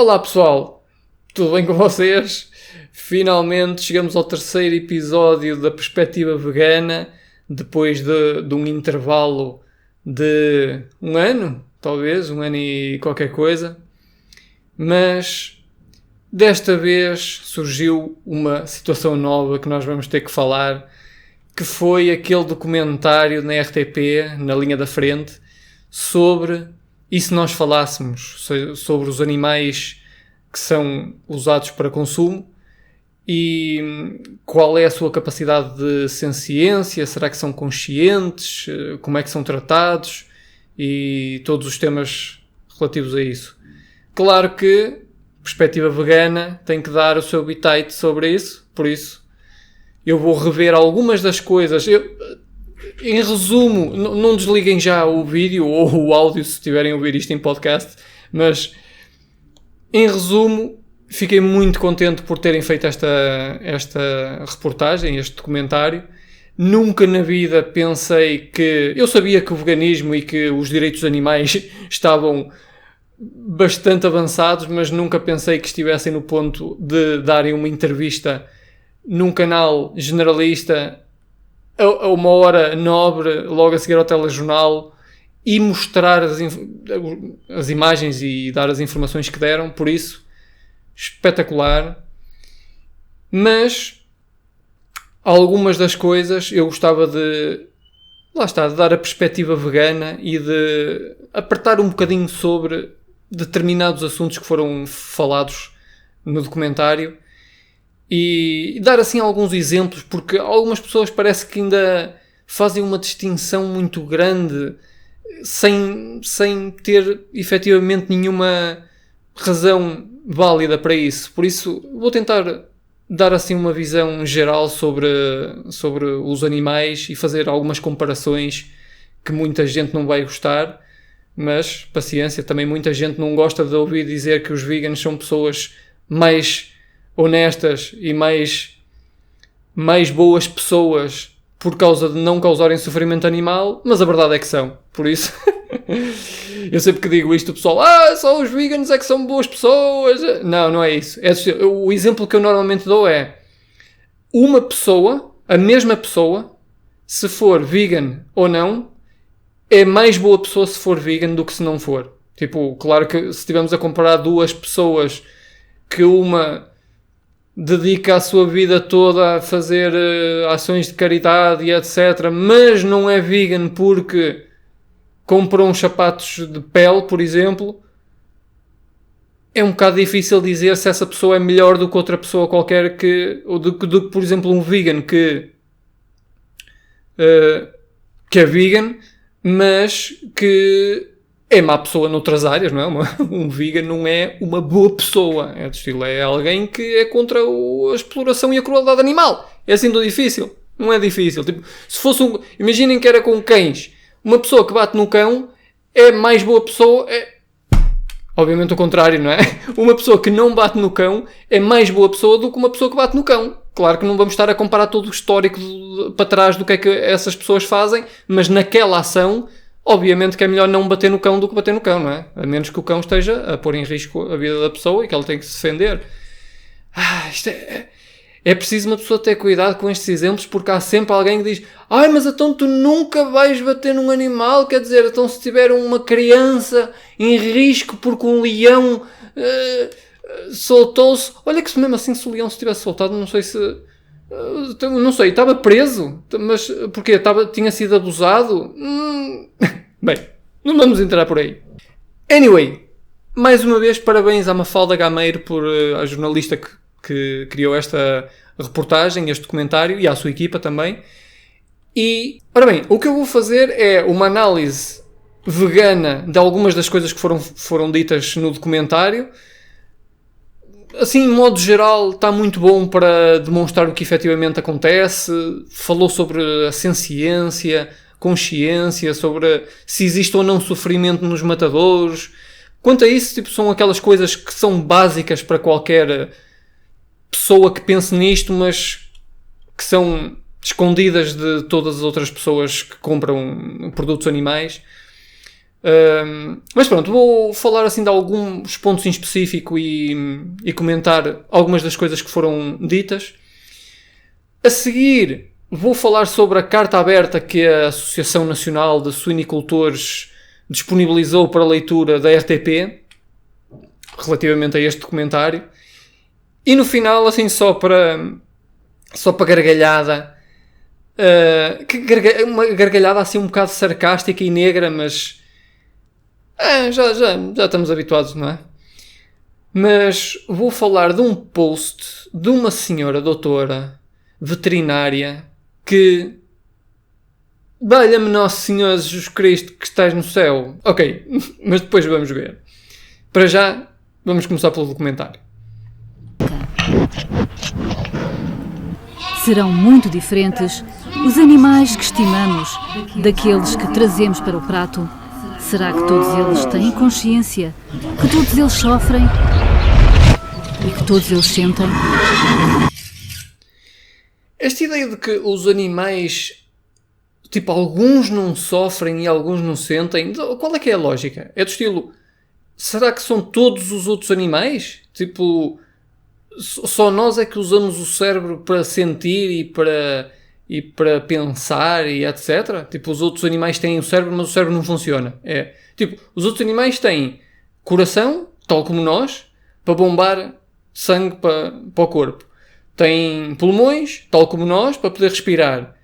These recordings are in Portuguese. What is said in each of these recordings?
Olá pessoal, tudo bem com vocês? Finalmente chegamos ao terceiro episódio da Perspectiva Vegana, depois de um intervalo de um ano, talvez, um ano e qualquer coisa. Mas desta vez surgiu uma situação nova que nós vamos ter que falar, que foi aquele documentário na RTP, na linha da frente, sobre... E se nós falássemos sobre os animais que são usados para consumo e qual é a sua capacidade de senciência, será que são conscientes, como é que são tratados e todos os temas relativos a isso. Claro que Perspectiva Vegana tem que dar o seu bitite sobre isso, por isso eu vou rever algumas das coisas. Em resumo, não desliguem já o vídeo ou o áudio se estiverem a ouvir isto em podcast, mas em resumo, fiquei muito contente por terem feito esta reportagem, este documentário. Nunca na vida pensei que... Eu sabia que o veganismo e que os direitos dos animais estavam bastante avançados, mas nunca pensei que estivessem no ponto de darem uma entrevista num canal generalista a uma hora nobre, logo a seguir ao telejornal, e mostrar as imagens e dar as informações que deram. Por isso, espetacular. Mas algumas das coisas eu gostava de dar a perspectiva vegana e de apertar um bocadinho sobre determinados assuntos que foram falados no documentário e dar assim alguns exemplos, porque algumas pessoas parece que ainda fazem uma distinção muito grande sem ter efetivamente nenhuma razão válida para isso. Por isso vou tentar dar assim uma visão geral sobre os animais e fazer algumas comparações que muita gente não vai gostar, mas paciência, também muita gente não gosta de ouvir dizer que os veganos são pessoas mais honestas e mais boas pessoas por causa de não causarem sofrimento animal, mas a verdade é que são. Por isso, eu sempre que digo isto, o pessoal, só os veganos é que são boas pessoas. Não é isso. O exemplo que eu normalmente dou é uma pessoa, a mesma pessoa, se for vegan ou não, é mais boa pessoa se for vegan do que se não for. Tipo, claro que se estivermos a comparar duas pessoas que uma dedica a sua vida toda a fazer ações de caridade e etc, mas não é vegan porque comprou uns sapatos de pele, por exemplo, é um bocado difícil dizer se essa pessoa é melhor do que outra pessoa qualquer ou do que por exemplo, um vegan que é vegan, mas que é má pessoa noutras áreas, não é? Um vegan não é uma boa pessoa. É do estilo, é alguém que é contra a exploração e a crueldade animal. É assim tão difícil. Não é difícil. Tipo, se fosse imaginem que era com cães. Uma pessoa que bate no cão é mais boa pessoa. Obviamente o contrário, não é? Uma pessoa que não bate no cão é mais boa pessoa do que uma pessoa que bate no cão. Claro que não vamos estar a comparar todo o histórico para trás do que é que essas pessoas fazem, mas naquela ação... Obviamente que é melhor não bater no cão do que bater no cão, não é? A menos que o cão esteja a pôr em risco a vida da pessoa e que ela tem que se defender. Isto é preciso uma pessoa ter cuidado com estes exemplos, porque há sempre alguém que diz mas então tu nunca vais bater num animal, quer dizer, então se tiver uma criança em risco porque um leão soltou-se... Olha que se mesmo assim se o leão se tivesse soltado, não sei se... Não sei, estava preso, mas porque tinha sido abusado. Bem, não vamos entrar por aí. Anyway, mais uma vez parabéns à Mafalda Gameiro por a jornalista que criou esta reportagem, este documentário, e à sua equipa também. E, ora bem, o que eu vou fazer é uma análise vegana de algumas das coisas que foram ditas no documentário. Assim, em modo geral, está muito bom para demonstrar o que efetivamente acontece. Falou sobre a senciência, consciência, sobre se existe ou não sofrimento nos matadouros. Quanto a isso, tipo, são aquelas coisas que são básicas para qualquer pessoa que pense nisto, mas que são escondidas de todas as outras pessoas que compram produtos animais. Mas pronto, vou falar assim de alguns pontos em específico e comentar algumas das coisas que foram ditas. A seguir, vou falar sobre a carta aberta que a Associação Nacional de Suinicultores disponibilizou para leitura da RTP relativamente a este documentário. E no final, assim, só para gargalhada, uma gargalhada assim um bocado sarcástica e negra, mas já estamos habituados, não é? Mas vou falar de um post de uma senhora doutora veterinária que, valha-me Nosso Senhor Jesus Cristo que estás no céu. Ok, mas depois vamos ver. Para já, vamos começar pelo documentário. Serão muito diferentes os animais que estimamos daqueles que trazemos para o prato. Será que todos eles têm consciência? Que todos eles sofrem? E que todos eles sentem? Esta ideia de que os animais, tipo, alguns não sofrem e alguns não sentem, qual é que é a lógica? É do estilo, será que são todos os outros animais? Tipo, só nós é que usamos o cérebro para sentir e para pensar e etc. Tipo, os outros animais têm o cérebro, mas o cérebro não funciona. É, tipo, os outros animais têm coração, tal como nós, para bombar sangue para o corpo. Têm pulmões, tal como nós, para poder respirar.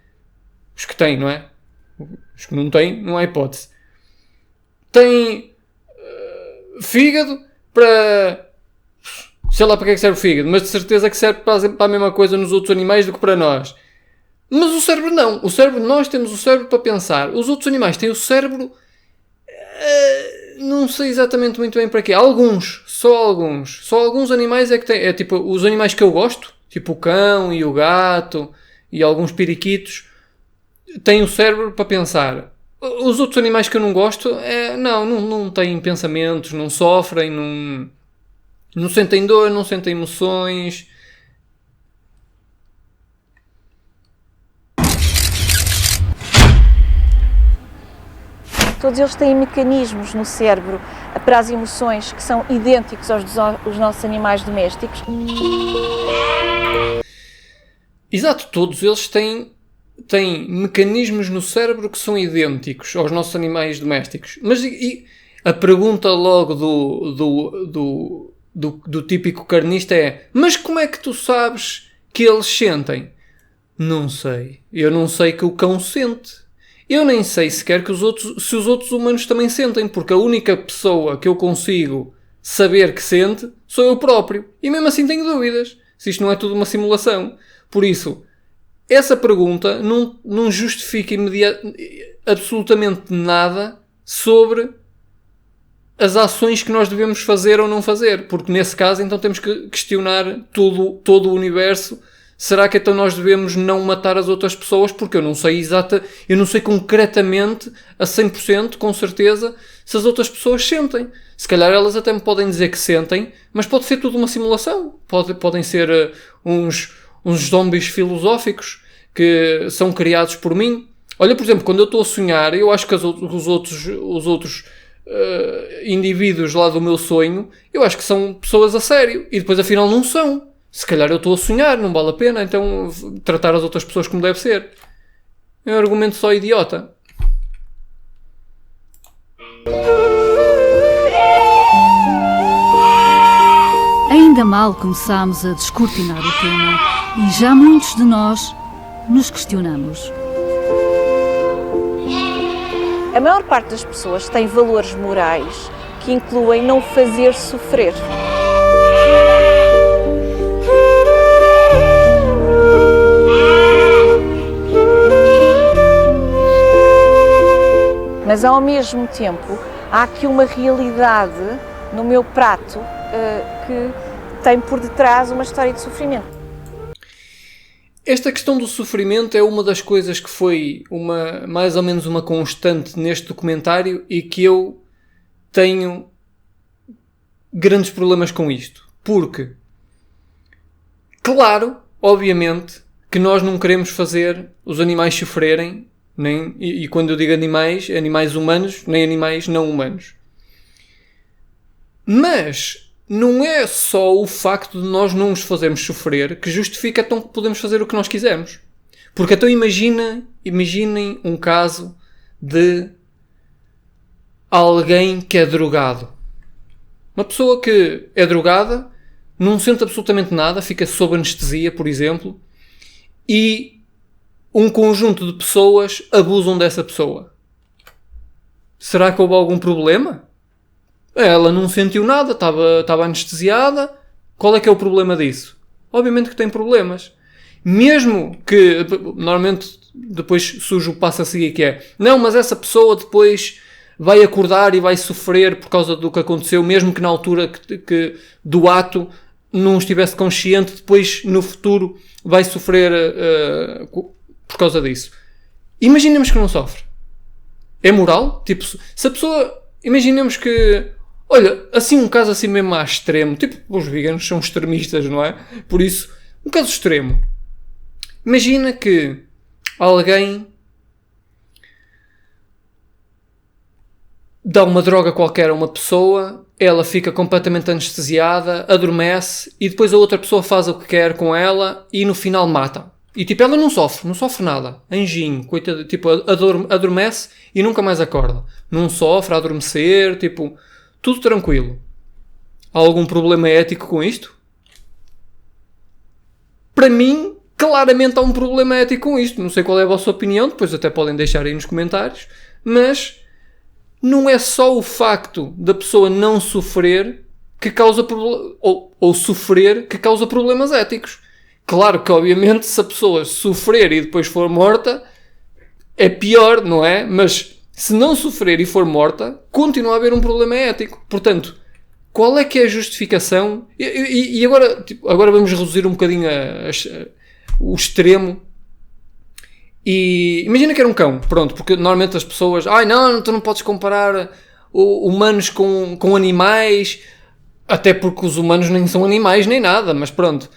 Os que têm, não é? Os que não têm, não há hipótese. Têm fígado para... Sei lá para que é que serve o fígado, mas de certeza que serve para a mesma coisa nos outros animais do que para nós. Mas o cérebro não. O cérebro, nós temos o cérebro para pensar. Os outros animais têm o cérebro... não sei exatamente muito bem para quê. Alguns. Só alguns animais é que têm. É tipo, os animais que eu gosto, tipo o cão e o gato e alguns periquitos, têm o cérebro para pensar. Os outros animais que eu não gosto, não têm pensamentos, não sofrem, não sentem dor, não sentem emoções. Todos eles têm mecanismos no cérebro para as emoções que são idênticos aos dos nossos animais domésticos. Exato, todos eles têm mecanismos no cérebro que são idênticos aos nossos animais domésticos. Mas e a pergunta logo do típico carnista é: mas como é que tu sabes que eles sentem? Não sei. Eu não sei que o cão sente. Eu nem sei sequer se os outros humanos também sentem, porque a única pessoa que eu consigo saber que sente sou eu próprio. E mesmo assim tenho dúvidas se isto não é tudo uma simulação. Por isso, essa pergunta não justifica absolutamente nada sobre as ações que nós devemos fazer ou não fazer. Porque nesse caso, então, temos que questionar todo o universo. Será que então nós devemos não matar as outras pessoas? Porque eu não sei concretamente, a 100%, com certeza, se as outras pessoas sentem. Se calhar elas até me podem dizer que sentem, mas pode ser tudo uma simulação. Podem ser uns zombies filosóficos que são criados por mim. Olha, por exemplo, quando eu estou a sonhar, eu acho que os outros indivíduos lá do meu sonho, eu acho que são pessoas a sério. E depois afinal não são. Se calhar eu estou a sonhar, não vale a pena, então tratar as outras pessoas como deve ser. É um argumento só idiota. Ainda mal começámos a descortinar o tema e já muitos de nós nos questionamos. A maior parte das pessoas tem valores morais que incluem não fazer sofrer. Mas ao mesmo tempo há aqui uma realidade no meu prato que tem por detrás uma história de sofrimento. Esta questão do sofrimento é uma das coisas que foi mais ou menos uma constante neste documentário e que eu tenho grandes problemas com isto. Porque, claro, obviamente, que nós não queremos fazer os animais sofrerem, E quando eu digo animais, animais humanos, nem animais não humanos. Mas não é só o facto de nós não os fazermos sofrer que justifica então que podemos fazer o que nós quisermos. Porque então imaginem um caso de alguém que é drogado. Uma pessoa que é drogada, não sente absolutamente nada, fica sob anestesia, por exemplo, e um conjunto de pessoas abusam dessa pessoa. Será que houve algum problema? Ela não sentiu nada, estava anestesiada. Qual é que é o problema disso? Obviamente que tem problemas. Mesmo que, normalmente, depois surge o passo a seguir que é, não, mas essa pessoa depois vai acordar e vai sofrer por causa do que aconteceu, mesmo que na altura que do ato não estivesse consciente, depois no futuro vai sofrer por causa disso. Imaginemos que não sofre. É moral? Tipo, se a pessoa... Imaginemos que... Olha, assim um caso assim mesmo à extremo. Tipo, os veganos são extremistas, não é? Por isso, um caso extremo. Imagina que alguém dá uma droga qualquer a uma pessoa, ela fica completamente anestesiada, adormece e depois a outra pessoa faz o que quer com ela e no final mata. E tipo, ela não sofre nada. Anjinho, coitada, tipo, adormece e nunca mais acorda. Não sofre a adormecer, tipo, tudo tranquilo. Há algum problema ético com isto? Para mim, claramente há um problema ético com isto. Não sei qual é a vossa opinião, depois até podem deixar aí nos comentários, mas não é só o facto da pessoa não sofrer que causa ou sofrer que causa problemas éticos. Claro que, obviamente, se a pessoa sofrer e depois for morta, é pior, não é? Mas se não sofrer e for morta, continua a haver um problema ético. Portanto, qual é que é a justificação? E agora, agora vamos reduzir um bocadinho o extremo. E imagina que era um cão, pronto, porque normalmente as pessoas... não, tu não podes comparar humanos com animais, até porque os humanos nem são animais nem nada, mas pronto.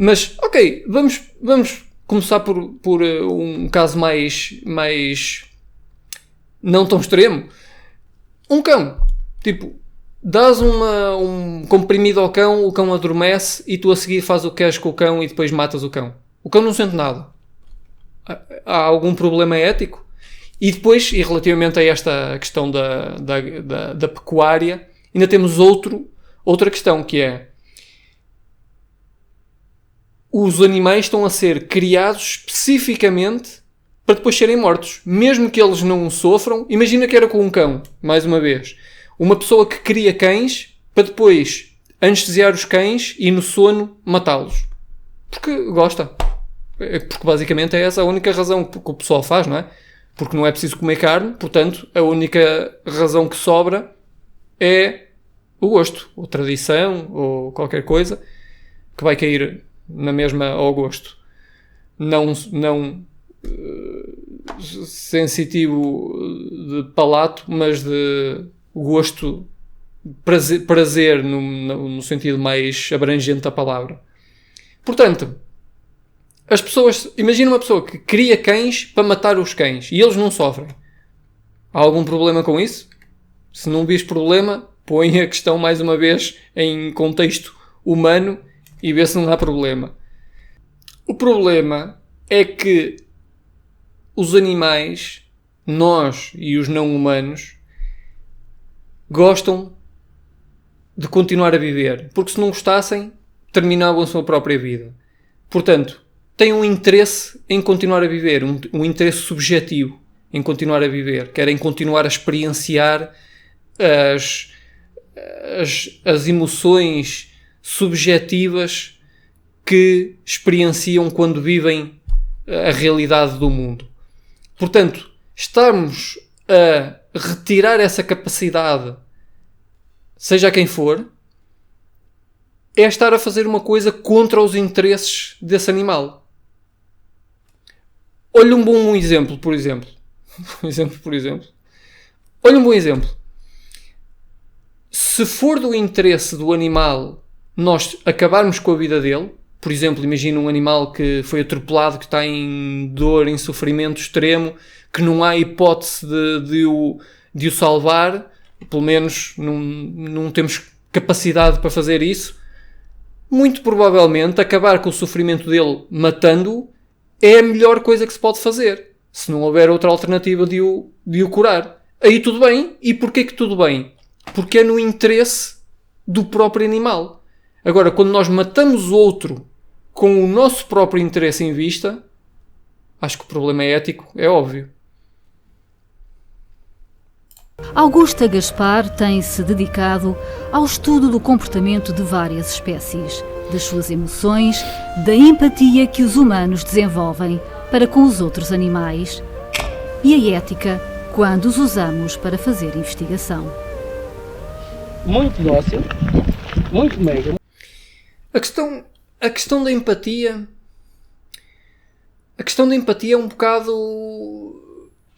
Mas, ok, vamos começar por um caso mais não tão extremo. Um cão, tipo, dás um comprimido ao cão, o cão adormece e tu a seguir fazes o que queres com o cão e depois matas o cão. O cão não sente nada. Há algum problema ético? E depois, e relativamente a esta questão da pecuária, ainda temos outra questão, que é os animais estão a ser criados especificamente para depois serem mortos. Mesmo que eles não sofram, imagina que era com um cão, mais uma vez. Uma pessoa que cria cães para depois anestesiar os cães e no sono matá-los. Porque gosta. Porque basicamente é essa a única razão que o pessoal faz, não é? Porque não é preciso comer carne, portanto, a única razão que sobra é o gosto, ou tradição, ou qualquer coisa que vai cair na mesma ao gosto. Não sensitivo de palato, mas de gosto, prazer no sentido mais abrangente da palavra. Portanto, as pessoas... Imagina uma pessoa que cria cães para matar os cães e eles não sofrem. Há algum problema com isso? Se não vis problema, põe a questão mais uma vez em contexto humano e vê se não há problema. O problema é que os animais, nós e os não humanos, gostam de continuar a viver. Porque se não gostassem, terminavam a sua própria vida. Portanto, têm um interesse em continuar a viver, um interesse subjetivo em continuar a viver. Querem continuar a experienciar as emoções subjetivas que experienciam quando vivem a realidade do mundo. Portanto, estarmos a retirar essa capacidade, seja quem for, é estar a fazer uma coisa contra os interesses desse animal. Olha um bom exemplo, por exemplo. Olha um bom exemplo. Se for do interesse do animal nós acabarmos com a vida dele, por exemplo, imagina um animal que foi atropelado, que está em dor, em sofrimento extremo, que não há hipótese de o salvar, pelo menos não temos capacidade para fazer isso, muito provavelmente acabar com o sofrimento dele matando-o é a melhor coisa que se pode fazer, se não houver outra alternativa de o curar. Aí tudo bem. E porquê que tudo bem? Porque é no interesse do próprio animal. Agora, quando nós matamos o outro com o nosso próprio interesse em vista, acho que o problema é ético, é óbvio. Augusta Gaspar tem-se dedicado ao estudo do comportamento de várias espécies, das suas emoções, da empatia que os humanos desenvolvem para com os outros animais e a ética quando os usamos para fazer investigação. Muito dócil, muito mega. A questão da empatia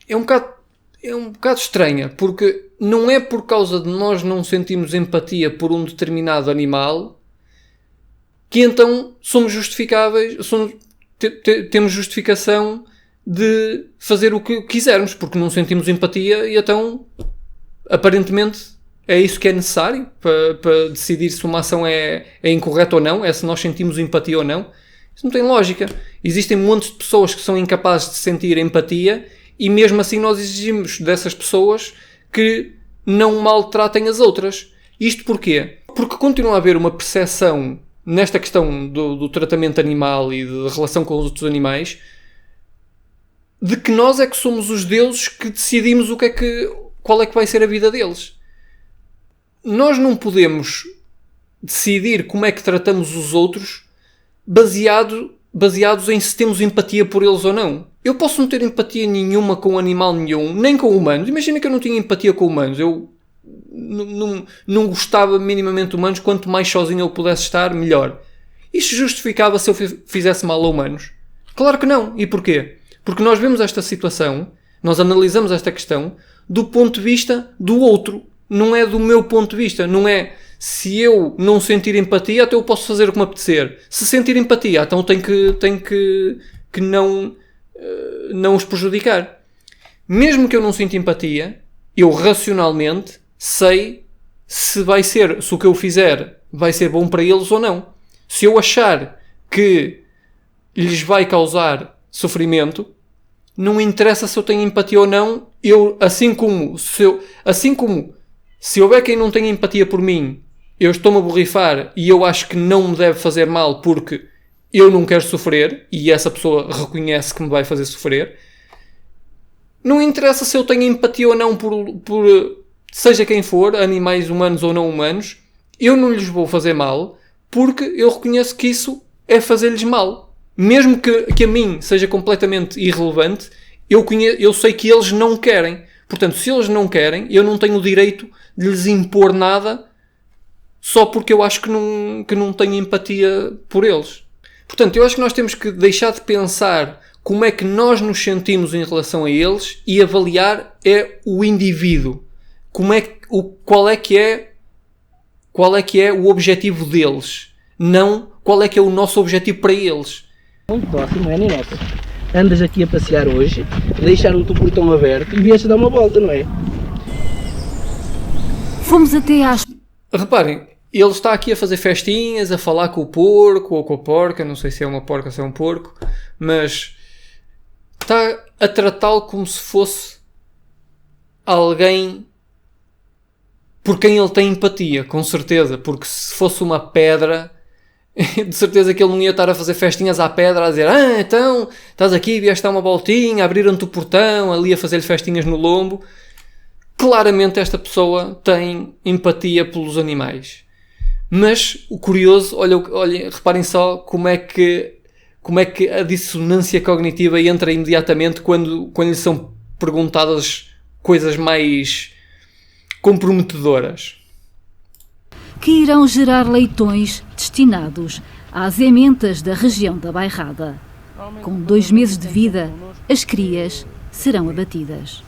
é um bocado estranha, porque não é por causa de nós não sentirmos empatia por um determinado animal que então somos justificáveis, temos justificação de fazer o que quisermos, porque não sentimos empatia e então aparentemente é isso que é necessário para decidir se uma ação é incorreta ou não, é se nós sentimos empatia ou não. Isso não tem lógica. Existem montes de pessoas que são incapazes de sentir empatia e mesmo assim nós exigimos dessas pessoas que não maltratem as outras. Isto porquê? Porque continua a haver uma percepção nesta questão do tratamento animal e de relação com os outros animais de que nós é que somos os deuses que decidimos qual é que vai ser a vida deles. Nós não podemos decidir como é que tratamos os outros baseados em se temos empatia por eles ou não. Eu posso não ter empatia nenhuma com animal nenhum, nem com humanos. Imagina que eu não tinha empatia com humanos. Eu não gostava minimamente de humanos. Quanto mais sozinho eu pudesse estar, melhor. Isto justificava se eu fizesse mal a humanos? Claro que não. E porquê? Porque nós vemos esta situação, nós analisamos esta questão do ponto de vista do outro. Não é do meu ponto de vista. Não é se eu não sentir empatia, até eu posso fazer o que me apetecer. Se sentir empatia, então tenho que não os prejudicar. Mesmo que eu não sinta empatia, eu racionalmente sei se o que eu fizer vai ser bom para eles ou não. Se eu achar que lhes vai causar sofrimento, não interessa se eu tenho empatia ou não. Se houver quem não tenha empatia por mim, eu estou-me a borrifar e eu acho que não me deve fazer mal porque eu não quero sofrer e essa pessoa reconhece que me vai fazer sofrer. Não interessa se eu tenho empatia ou não por seja quem for, animais humanos ou não humanos, eu não lhes vou fazer mal porque eu reconheço que isso é fazer-lhes mal. Mesmo que a mim seja completamente irrelevante, eu sei que eles não querem. Portanto, se eles não querem, eu não tenho o direito de lhes impor nada só porque eu acho que não tenho empatia por eles. Portanto, eu acho que nós temos que deixar de pensar como é que nós nos sentimos em relação a eles e avaliar o indivíduo. Qual é que é o objetivo deles, não qual é que é o nosso objetivo para eles. Muito dócil, não é nem nossa. Andas aqui a passear hoje, deixaram-te o portão aberto e vieste dar uma volta, não é? Fomos até às... Reparem, ele está aqui a fazer festinhas, a falar com o porco ou com a porca, não sei se é uma porca ou se é um porco, mas está a tratá-lo como se fosse alguém por quem ele tem empatia, com certeza, porque se fosse uma pedra, de certeza que ele não ia estar a fazer festinhas à pedra, a dizer, então, estás aqui, vieste dar uma voltinha, abriram-te o portão, ali a fazer-lhe festinhas no lombo. Claramente esta pessoa tem empatia pelos animais. Mas o curioso, olha, reparem só como é que a dissonância cognitiva entra imediatamente quando lhe são perguntadas coisas mais comprometedoras. Que irão gerar leitões destinados às ementas da região da Bairrada. Com 2 meses de vida, as crias serão abatidas.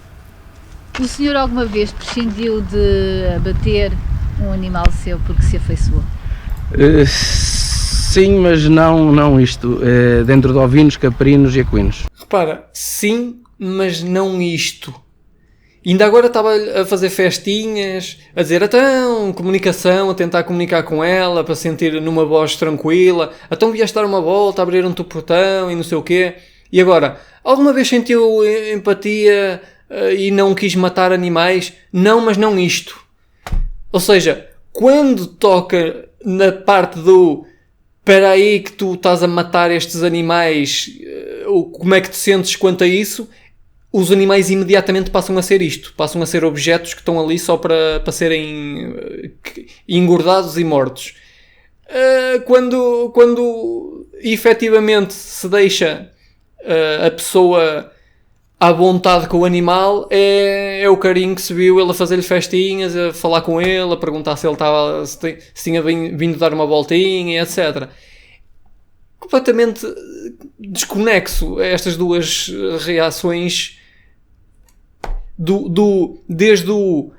O senhor alguma vez prescindiu de abater um animal seu porque se afeiçoou? Sim, mas não isto. Dentro de ovinos, caprinos e equinos. repara, sim, mas não isto. E ainda agora estava a fazer festinhas, a dizer, então, comunicação, a tentar comunicar com ela, para sentir numa voz tranquila, então vieste dar uma volta, abriram-te o portão e não sei o quê. E agora, alguma vez sentiu empatia e não quis matar animais? Não, mas não isto. Ou seja, quando toca na parte do espera aí que tu estás a matar estes animais, como é que te sentes quanto a isso? Os animais imediatamente passam a ser isto. Passam a ser objetos que estão ali só para serem engordados e mortos. Quando efetivamente se deixa a pessoa à vontade com o animal, é o carinho que se viu, ele a fazer-lhe festinhas, a falar com ele, a perguntar se ele estava, se tinha vindo dar uma voltinha, etc. Completamente desconexo estas duas reações desde o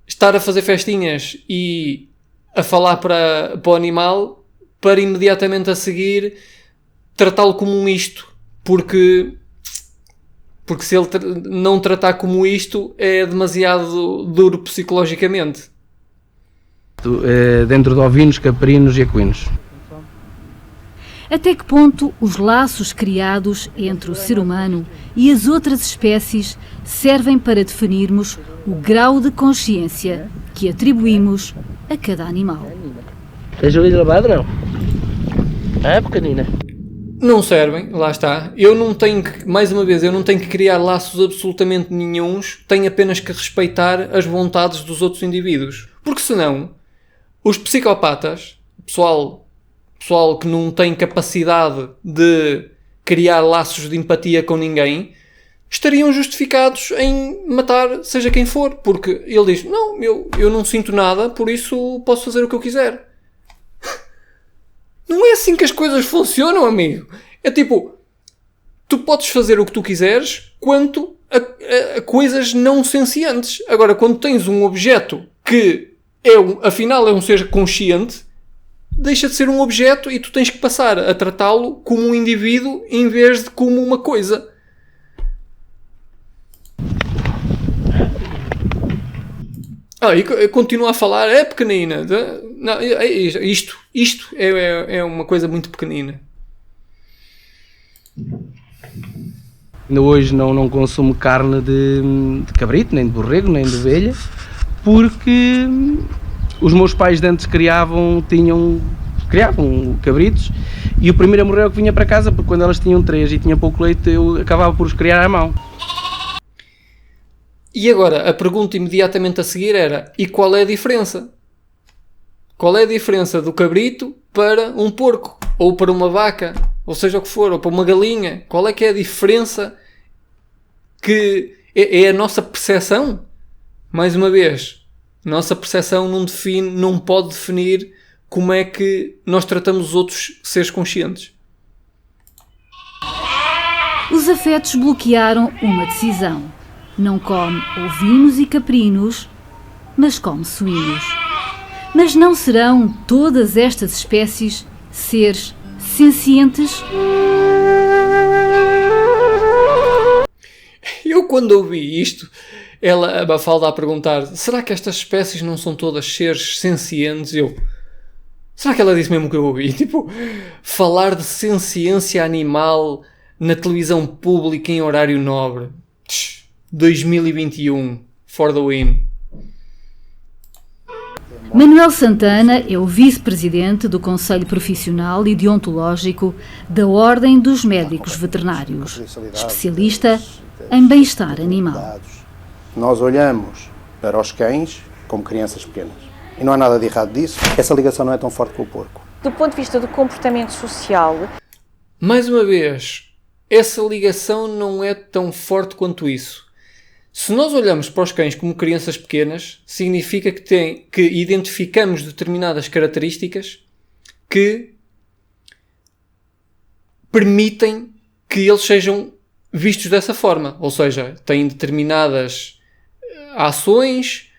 estar a fazer festinhas e a falar para o animal, para imediatamente a seguir tratá-lo como um isto, porque se ele não tratar como isto é demasiado duro psicologicamente. Dentro de ovinos, caprinos e equinos. Até que ponto os laços criados entre o ser humano e as outras espécies servem para definirmos o grau de consciência que atribuímos a cada animal? Tens o olho lavado, não? Ah, pequenina. Não servem, lá está. Eu não tenho que, mais uma vez, eu não tenho que criar laços absolutamente nenhuns, tenho apenas que respeitar as vontades dos outros indivíduos. Porque senão, os psicopatas, pessoal que não tem capacidade de criar laços de empatia com ninguém, estariam justificados em matar seja quem for, porque ele diz, não, eu não sinto nada, por isso posso fazer o que eu quiser. Não é assim que as coisas funcionam, amigo. É tipo, tu podes fazer o que tu quiseres quanto a coisas não sencientes. Agora, quando tens um objeto que afinal é um ser consciente, deixa de ser um objeto e tu tens que passar a tratá-lo como um indivíduo em vez de como uma coisa. E continua a falar, é pequenina. Não, isto é uma coisa muito pequenina. Ainda hoje não consumo carne de cabrito, nem de borrego, nem de ovelha, porque os meus pais de antes criavam cabritos e o primeiro a morrer é o que vinha para casa, porque quando elas tinham 3 e tinha pouco leite eu acabava por os criar à mão. E agora, a pergunta imediatamente a seguir era, e qual é a diferença? Qual é a diferença do cabrito para um porco? Ou para uma vaca? Ou seja o que for, ou para uma galinha? Qual é que é a diferença que é a nossa percepção? Mais uma vez, nossa percepção não pode definir como é que nós tratamos os outros seres conscientes. Os afetos bloquearam uma decisão. Não come ovinos e caprinos, mas come suínos. Mas não serão todas estas espécies seres sencientes? Eu quando ouvi isto, a Mafalda a perguntar, será que estas espécies não são todas seres sencientes? Será que ela disse mesmo o que eu ouvi? Tipo, falar de senciência animal na televisão pública em horário nobre. 2021, for the win. Manuel Santana é o vice-presidente do Conselho Profissional e Deontológico da Ordem dos Médicos Veterinários, especialista em bem-estar animal. Nós olhamos para os cães como crianças pequenas. E não há nada de errado disso. Essa ligação não é tão forte com o porco. Do ponto de vista do comportamento social... Mais uma vez, essa ligação não é tão forte quanto isso. Se nós olhamos para os cães como crianças pequenas, significa que identificamos determinadas características que permitem que eles sejam vistos dessa forma. Ou seja, têm determinadas ações,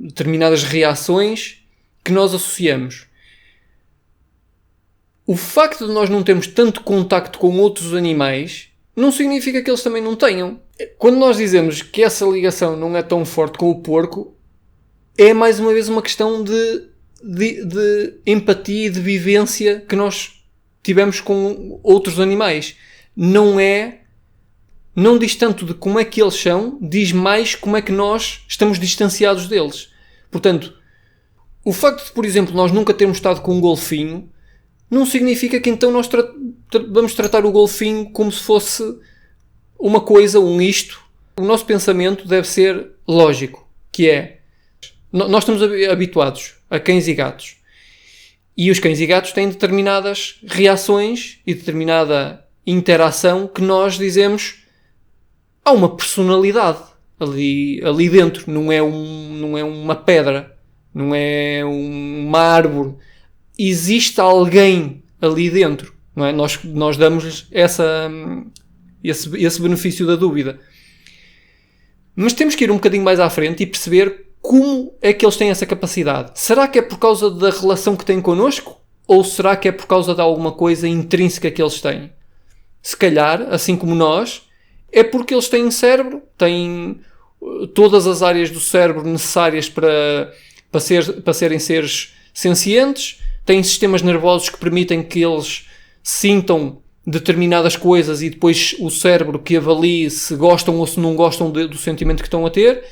determinadas reações que nós associamos. o facto de nós não termos tanto contacto com outros animais não significa que eles também não tenham. Quando nós dizemos que essa ligação não é tão forte com o porco, é mais uma vez uma questão de empatia e de vivência que nós tivemos com outros animais. Não diz tanto de como é que eles são, diz mais como é que nós estamos distanciados deles. Portanto, o facto de, por exemplo, nós nunca termos estado com um golfinho, não significa que então nós vamos tratar o golfinho como se fosse uma coisa, um isto. O nosso pensamento deve ser lógico, que é, nós estamos habituados a cães e gatos. E os cães e gatos têm determinadas reações e determinada interação que nós dizemos, há uma personalidade ali dentro, não é uma pedra, não é uma árvore, existe alguém ali dentro, não é? Nós damos-lhes esse benefício da dúvida. Mas temos que ir um bocadinho mais à frente e perceber como é que eles têm essa capacidade. Será que é por causa da relação que têm connosco? Ou será que é por causa de alguma coisa intrínseca que eles têm? Se calhar, assim como nós, é porque eles têm cérebro, têm todas as áreas do cérebro necessárias para serem seres sencientes, têm sistemas nervosos que permitem que eles sintam determinadas coisas e depois o cérebro que avalie se gostam ou se não gostam do sentimento que estão a ter.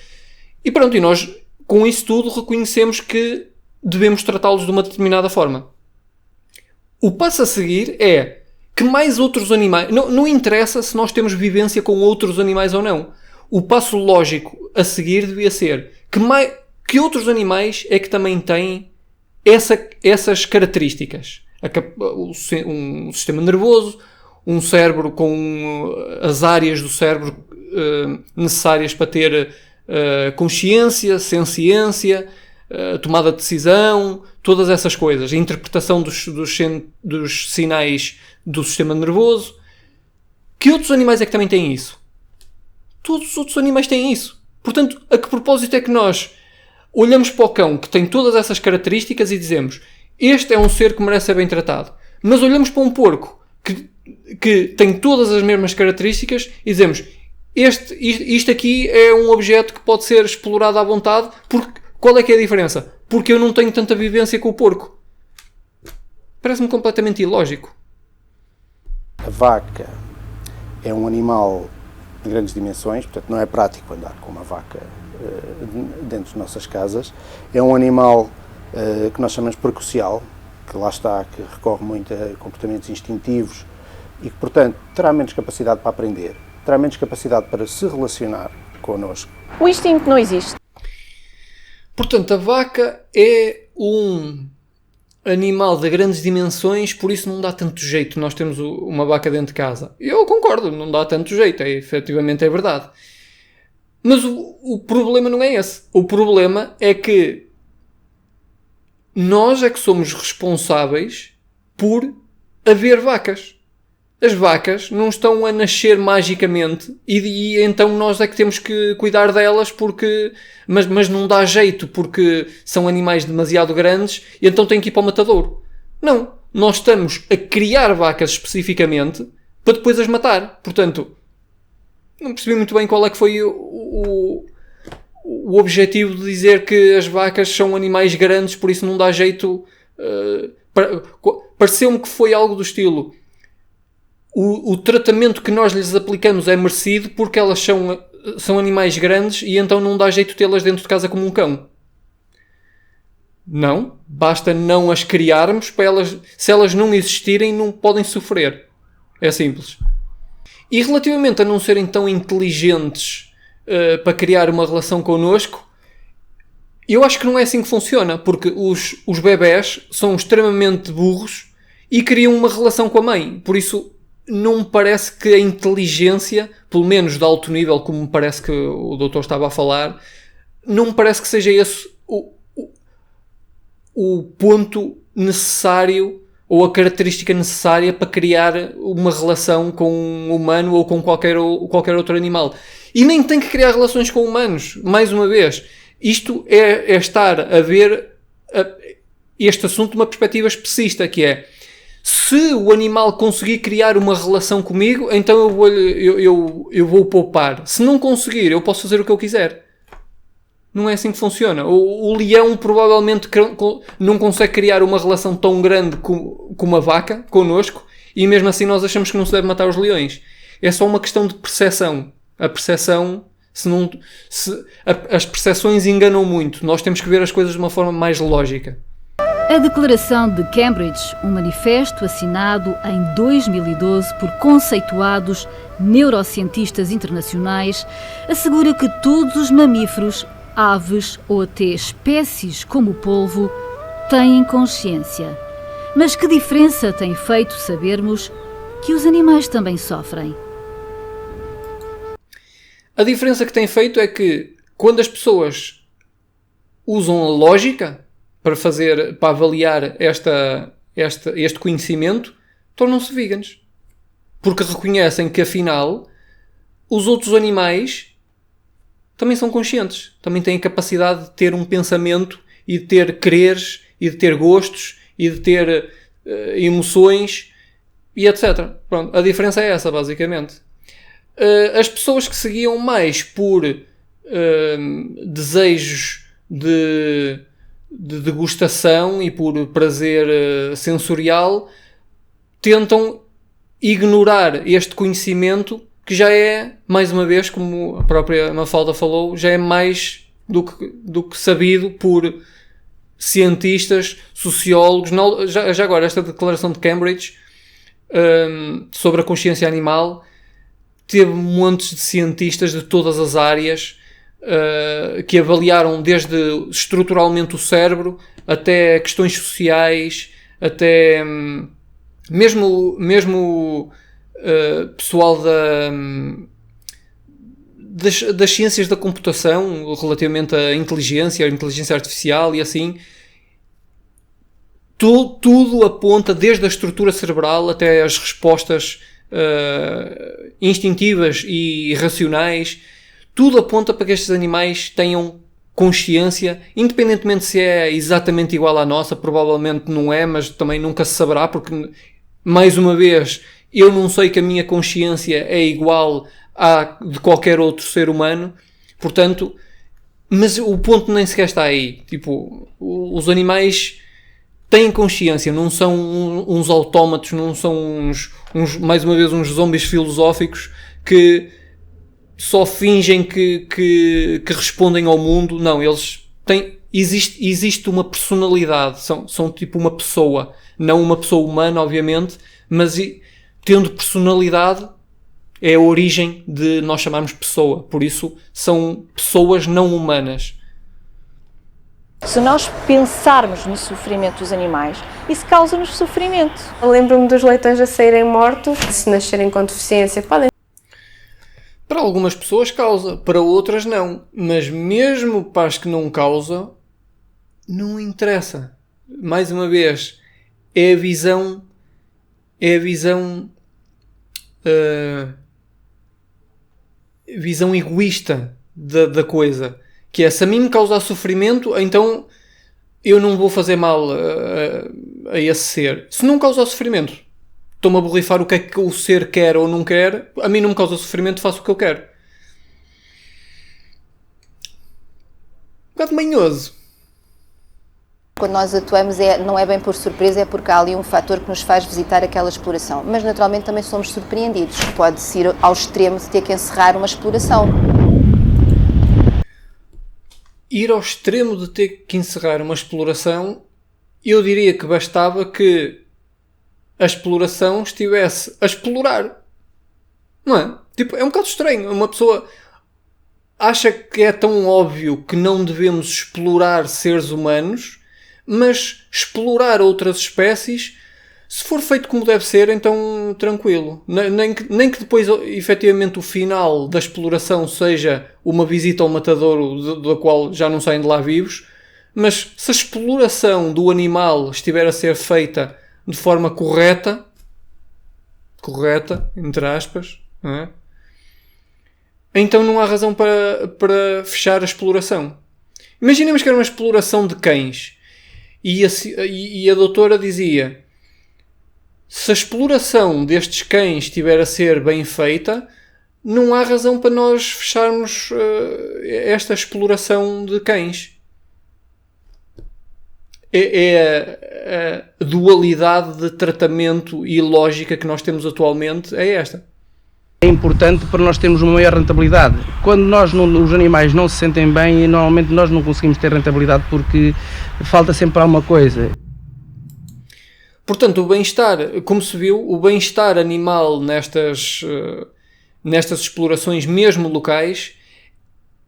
E pronto, e nós com isso tudo reconhecemos que devemos tratá-los de uma determinada forma. O passo a seguir é que mais outros animais... Não interessa se nós temos vivência com outros animais ou não. O passo lógico a seguir devia ser que outros animais é que também têm essas características. Um sistema nervoso, um cérebro com as áreas do cérebro necessárias para ter consciência, senciência, tomada de decisão, todas essas coisas, a interpretação dos sinais do sistema nervoso. Que outros animais é que também têm isso? Todos os outros animais têm isso. Portanto, a que propósito é que nós olhamos para o cão que tem todas essas características e dizemos, este é um ser que merece ser bem tratado, mas olhamos para um porco que tem todas as mesmas características e dizemos, isto aqui é um objeto que pode ser explorado à vontade, porque qual é que é a diferença? Porque eu não tenho tanta vivência com o porco. Parece-me completamente ilógico. A vaca é um animal de grandes dimensões, portanto não é prático andar com uma vaca dentro de nossas casas. É um animal que nós chamamos precocial, que lá está, que recorre muito a comportamentos instintivos e que, portanto, terá menos capacidade para aprender, terá menos capacidade para se relacionar connosco. O instinto não existe. Portanto, a vaca é um animal de grandes dimensões, por isso não dá tanto jeito nós temos uma vaca dentro de casa. Eu concordo, não dá tanto jeito, efetivamente é verdade. Mas o problema não é esse. O problema é que nós é que somos responsáveis por haver vacas. As vacas não estão a nascer magicamente e então nós é que temos que cuidar delas mas não dá jeito porque são animais demasiado grandes e então tem que ir para o matadouro. Não. Nós estamos a criar vacas especificamente para depois as matar. Portanto, não percebi muito bem qual é que foi o objetivo de dizer que as vacas são animais grandes, por isso não dá jeito. Pareceu-me que foi algo do estilo: o tratamento que nós lhes aplicamos é merecido porque elas são animais grandes e então não dá jeito tê-las dentro de casa como um cão. Não, basta não as criarmos para elas, se elas não existirem, não podem sofrer. É simples. E relativamente a não serem tão inteligentes para criar uma relação connosco, eu acho que não é assim que funciona, porque os bebés são extremamente burros e criam uma relação com a mãe. Por isso, não me parece que a inteligência, pelo menos de alto nível, como me parece que o doutor estava a falar, não me parece que seja esse o ponto necessário ou a característica necessária para criar uma relação com um humano ou com qualquer outro animal. E nem tem que criar relações com humanos. Mais uma vez, isto é estar a ver este assunto de uma perspectiva especista, que é, se o animal conseguir criar uma relação comigo, então eu vou poupar. Se não conseguir, eu posso fazer o que eu quiser. Não é assim que funciona. O leão provavelmente não consegue criar uma relação tão grande com uma vaca, connosco, e mesmo assim nós achamos que não se deve matar os leões. É só uma questão de percepção. A percepção, as percepções enganam muito. Nós temos que ver as coisas de uma forma mais lógica. A Declaração de Cambridge, um manifesto assinado em 2012 por conceituados neurocientistas internacionais, assegura que todos os mamíferos, aves ou até espécies como o polvo têm consciência. Mas que diferença tem feito sabermos que os animais também sofrem? A diferença que tem feito é que quando as pessoas usam a lógica para avaliar este conhecimento, tornam-se veganos. Porque reconhecem que, afinal, os outros animais também são conscientes. Também têm a capacidade de ter um pensamento e de ter quereres e de ter gostos e de ter emoções e etc. Pronto, a diferença é essa, basicamente. As pessoas que seguiam mais por desejos de degustação e por prazer sensorial tentam ignorar este conhecimento que já é, mais uma vez, como a própria Mafalda falou, já é mais do que sabido por cientistas, sociólogos. Já agora, esta declaração de Cambridge sobre a consciência animal teve montes de cientistas de todas as áreas que avaliaram desde estruturalmente o cérebro até questões sociais, até mesmo pessoal das ciências da computação relativamente à inteligência artificial e assim. Tudo aponta desde a estrutura cerebral até as respostas instintivas e racionais. Tudo aponta para que estes animais tenham consciência, independentemente se é exatamente igual à nossa. Provavelmente não é, mas também nunca se saberá, porque, mais uma vez, eu não sei que a minha consciência é igual à de qualquer outro ser humano. Portanto, mas o ponto nem sequer está aí. Tipo, os animais têm consciência, não são uns autómatos, não são mais uma vez uns zombies filosóficos que só fingem que respondem ao mundo. Não, eles têm... Existe uma personalidade, são tipo uma pessoa, não uma pessoa humana, obviamente, mas tendo personalidade é a origem de nós chamarmos pessoa. Por isso, são pessoas não humanas. Se nós pensarmos no sofrimento dos animais, isso causa-nos sofrimento. Eu lembro-me dos leitões a saírem mortos, se nascerem com deficiência, podem. Para algumas pessoas causa, para outras não. Mas mesmo para as que não causa, não interessa. Mais uma vez, é a visão egoísta da coisa. Que é, se a mim me causar sofrimento, então eu não vou fazer mal a esse ser. Se não causar sofrimento, estou-me a borrifar o que é que o ser quer ou não quer, a mim não me causa sofrimento, faço o que eu quero. Um bocado manhoso. Quando nós atuamos não é bem por surpresa, é porque há ali um fator que nos faz visitar aquela exploração. Mas naturalmente também somos surpreendidos. Pode-se ir ao extremo de ter que encerrar uma exploração. Ir ao extremo de ter que encerrar uma exploração, eu diria que bastava que a exploração estivesse a explorar. Não é? Tipo, é um bocado estranho. Uma pessoa acha que é tão óbvio que não devemos explorar seres humanos, mas explorar outras espécies, se for feito como deve ser, então tranquilo. Nem que depois, efetivamente, o final da exploração seja uma visita ao matadouro da qual já não saem de lá vivos, mas se a exploração do animal estiver a ser feita de forma correta, entre aspas, não é? Então não há razão para fechar a exploração. Imaginemos que era uma exploração de cães e a doutora dizia: se a exploração destes cães estiver a ser bem feita, não há razão para nós fecharmos esta exploração de cães. É a dualidade de tratamento e lógica que nós temos atualmente, é esta. É importante para nós termos uma maior rentabilidade. Quando os animais não se sentem bem, normalmente nós não conseguimos ter rentabilidade porque falta sempre alguma coisa. Portanto, o bem-estar, como se viu, o bem-estar animal nestas explorações mesmo locais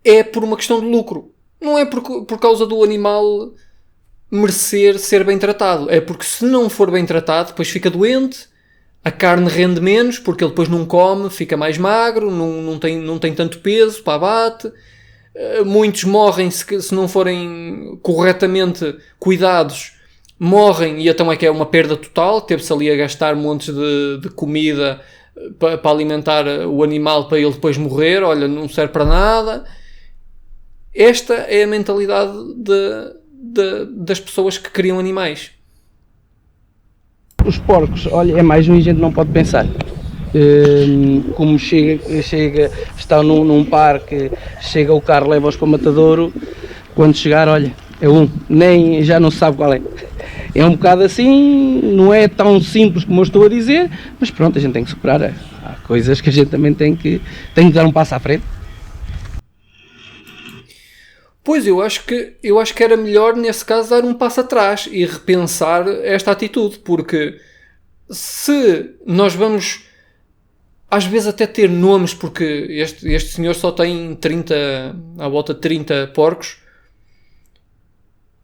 é por uma questão de lucro. Não é por causa do animal merecer ser bem tratado. É porque se não for bem tratado, depois fica doente, a carne rende menos, porque ele depois não come, fica mais magro, não tem tanto peso para abate. Muitos morrem se não forem corretamente cuidados, morrem, e então é que é uma perda total. Teve-se ali a gastar montes de comida para alimentar o animal para ele depois morrer. Olha, não serve para nada. Esta é a mentalidade das pessoas que criam animais. Os porcos, olha, é mais um gente não pode pensar. Como chega, está num parque, chega o carro, leva-os para o matadouro, quando chegar, olha, é nem já não se sabe qual é. É um bocado assim, não é tão simples como eu estou a dizer, mas pronto, a gente tem que superar. Há coisas que a gente também tem que dar um passo à frente. Pois, eu acho que era melhor nesse caso dar um passo atrás e repensar esta atitude, porque se nós vamos às vezes até ter nomes, porque este senhor só tem à volta de 30 porcos,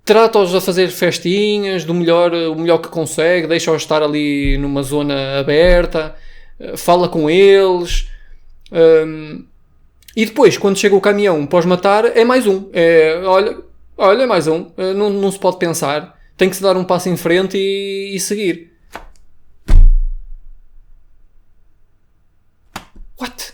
trata-os a fazer festinhas o melhor que consegue, deixa-os estar ali numa zona aberta, fala com eles, e depois, quando chega o caminhão para os matar, é mais um. Olha, é mais um. Não se pode pensar. Tem que se dar um passo em frente e seguir. What?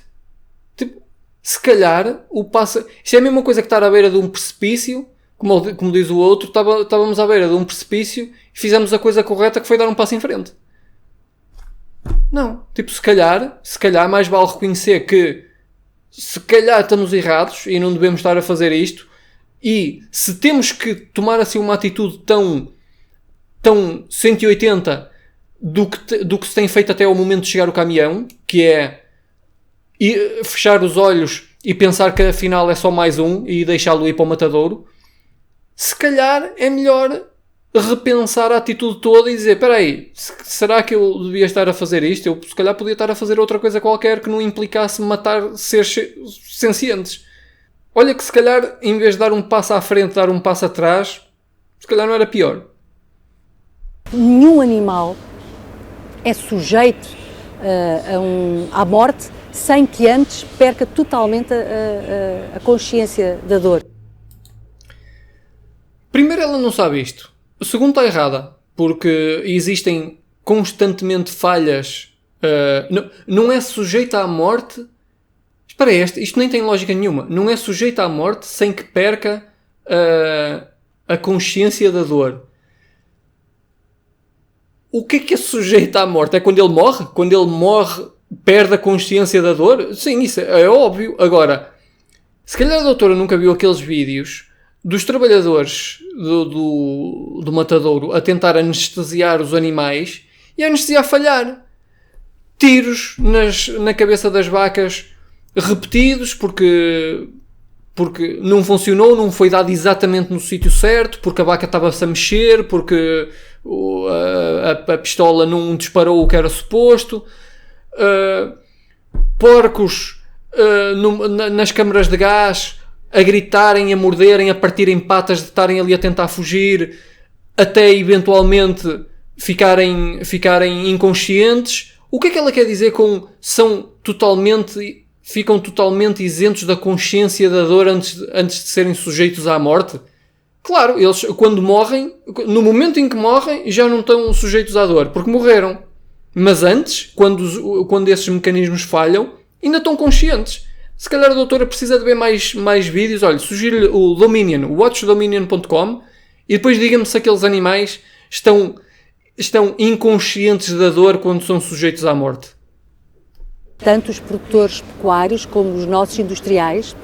Tipo, se calhar, o passo... Isto é a mesma coisa que estar à beira de um precipício, como diz o outro, estávamos à beira de um precipício e fizemos a coisa correta, que foi dar um passo em frente. Não. Tipo, se calhar mais vale reconhecer que se calhar estamos errados e não devemos estar a fazer isto, e se temos que tomar assim uma atitude tão 180 do que se tem feito até ao momento de chegar o caminhão, que é fechar os olhos e pensar que afinal é só mais um e deixá-lo ir para o matadouro, se calhar é melhor repensar a atitude toda e dizer, espera aí, será que eu devia estar a fazer isto? Eu se calhar podia estar a fazer outra coisa qualquer que não implicasse matar seres sencientes. Olha que se calhar, em vez de dar um passo à frente, dar um passo atrás, se calhar não era pior. Nenhum animal é sujeito à morte sem que antes perca totalmente a consciência da dor. Primeiro, ela não sabe isto. Segundo, está errada, porque existem constantemente falhas. Não é sujeita à morte. Espera aí, isto nem tem lógica nenhuma. Não é sujeita à morte sem que perca a consciência da dor. O que é sujeita à morte? É quando ele morre? Quando ele morre, perde a consciência da dor? Sim, isso é óbvio. Agora, se calhar a doutora nunca viu aqueles vídeos dos trabalhadores do matadouro a tentar anestesiar os animais e a anestesia a falhar. Tiros na cabeça das vacas repetidos porque não funcionou, não foi dado exatamente no sítio certo, porque a vaca estava-se a mexer, porque a pistola não disparou o que era suposto. Porcos nas câmaras de gás a gritarem, a morderem, a partirem patas, de estarem ali a tentar fugir, até eventualmente ficarem inconscientes. O que é que ela quer dizer com ficam totalmente isentos da consciência da dor antes de serem sujeitos à morte? Claro, eles quando morrem, no momento em que morrem, já não estão sujeitos à dor, porque morreram. Mas antes, quando esses mecanismos falham, ainda estão conscientes. Se calhar a doutora precisa de ver mais vídeos. Olha, sugiro-lhe o Dominion, watchdominion.com, e depois diga-me se aqueles animais estão estão inconscientes da dor quando são sujeitos à morte? Tanto os produtores pecuários como os nossos industriais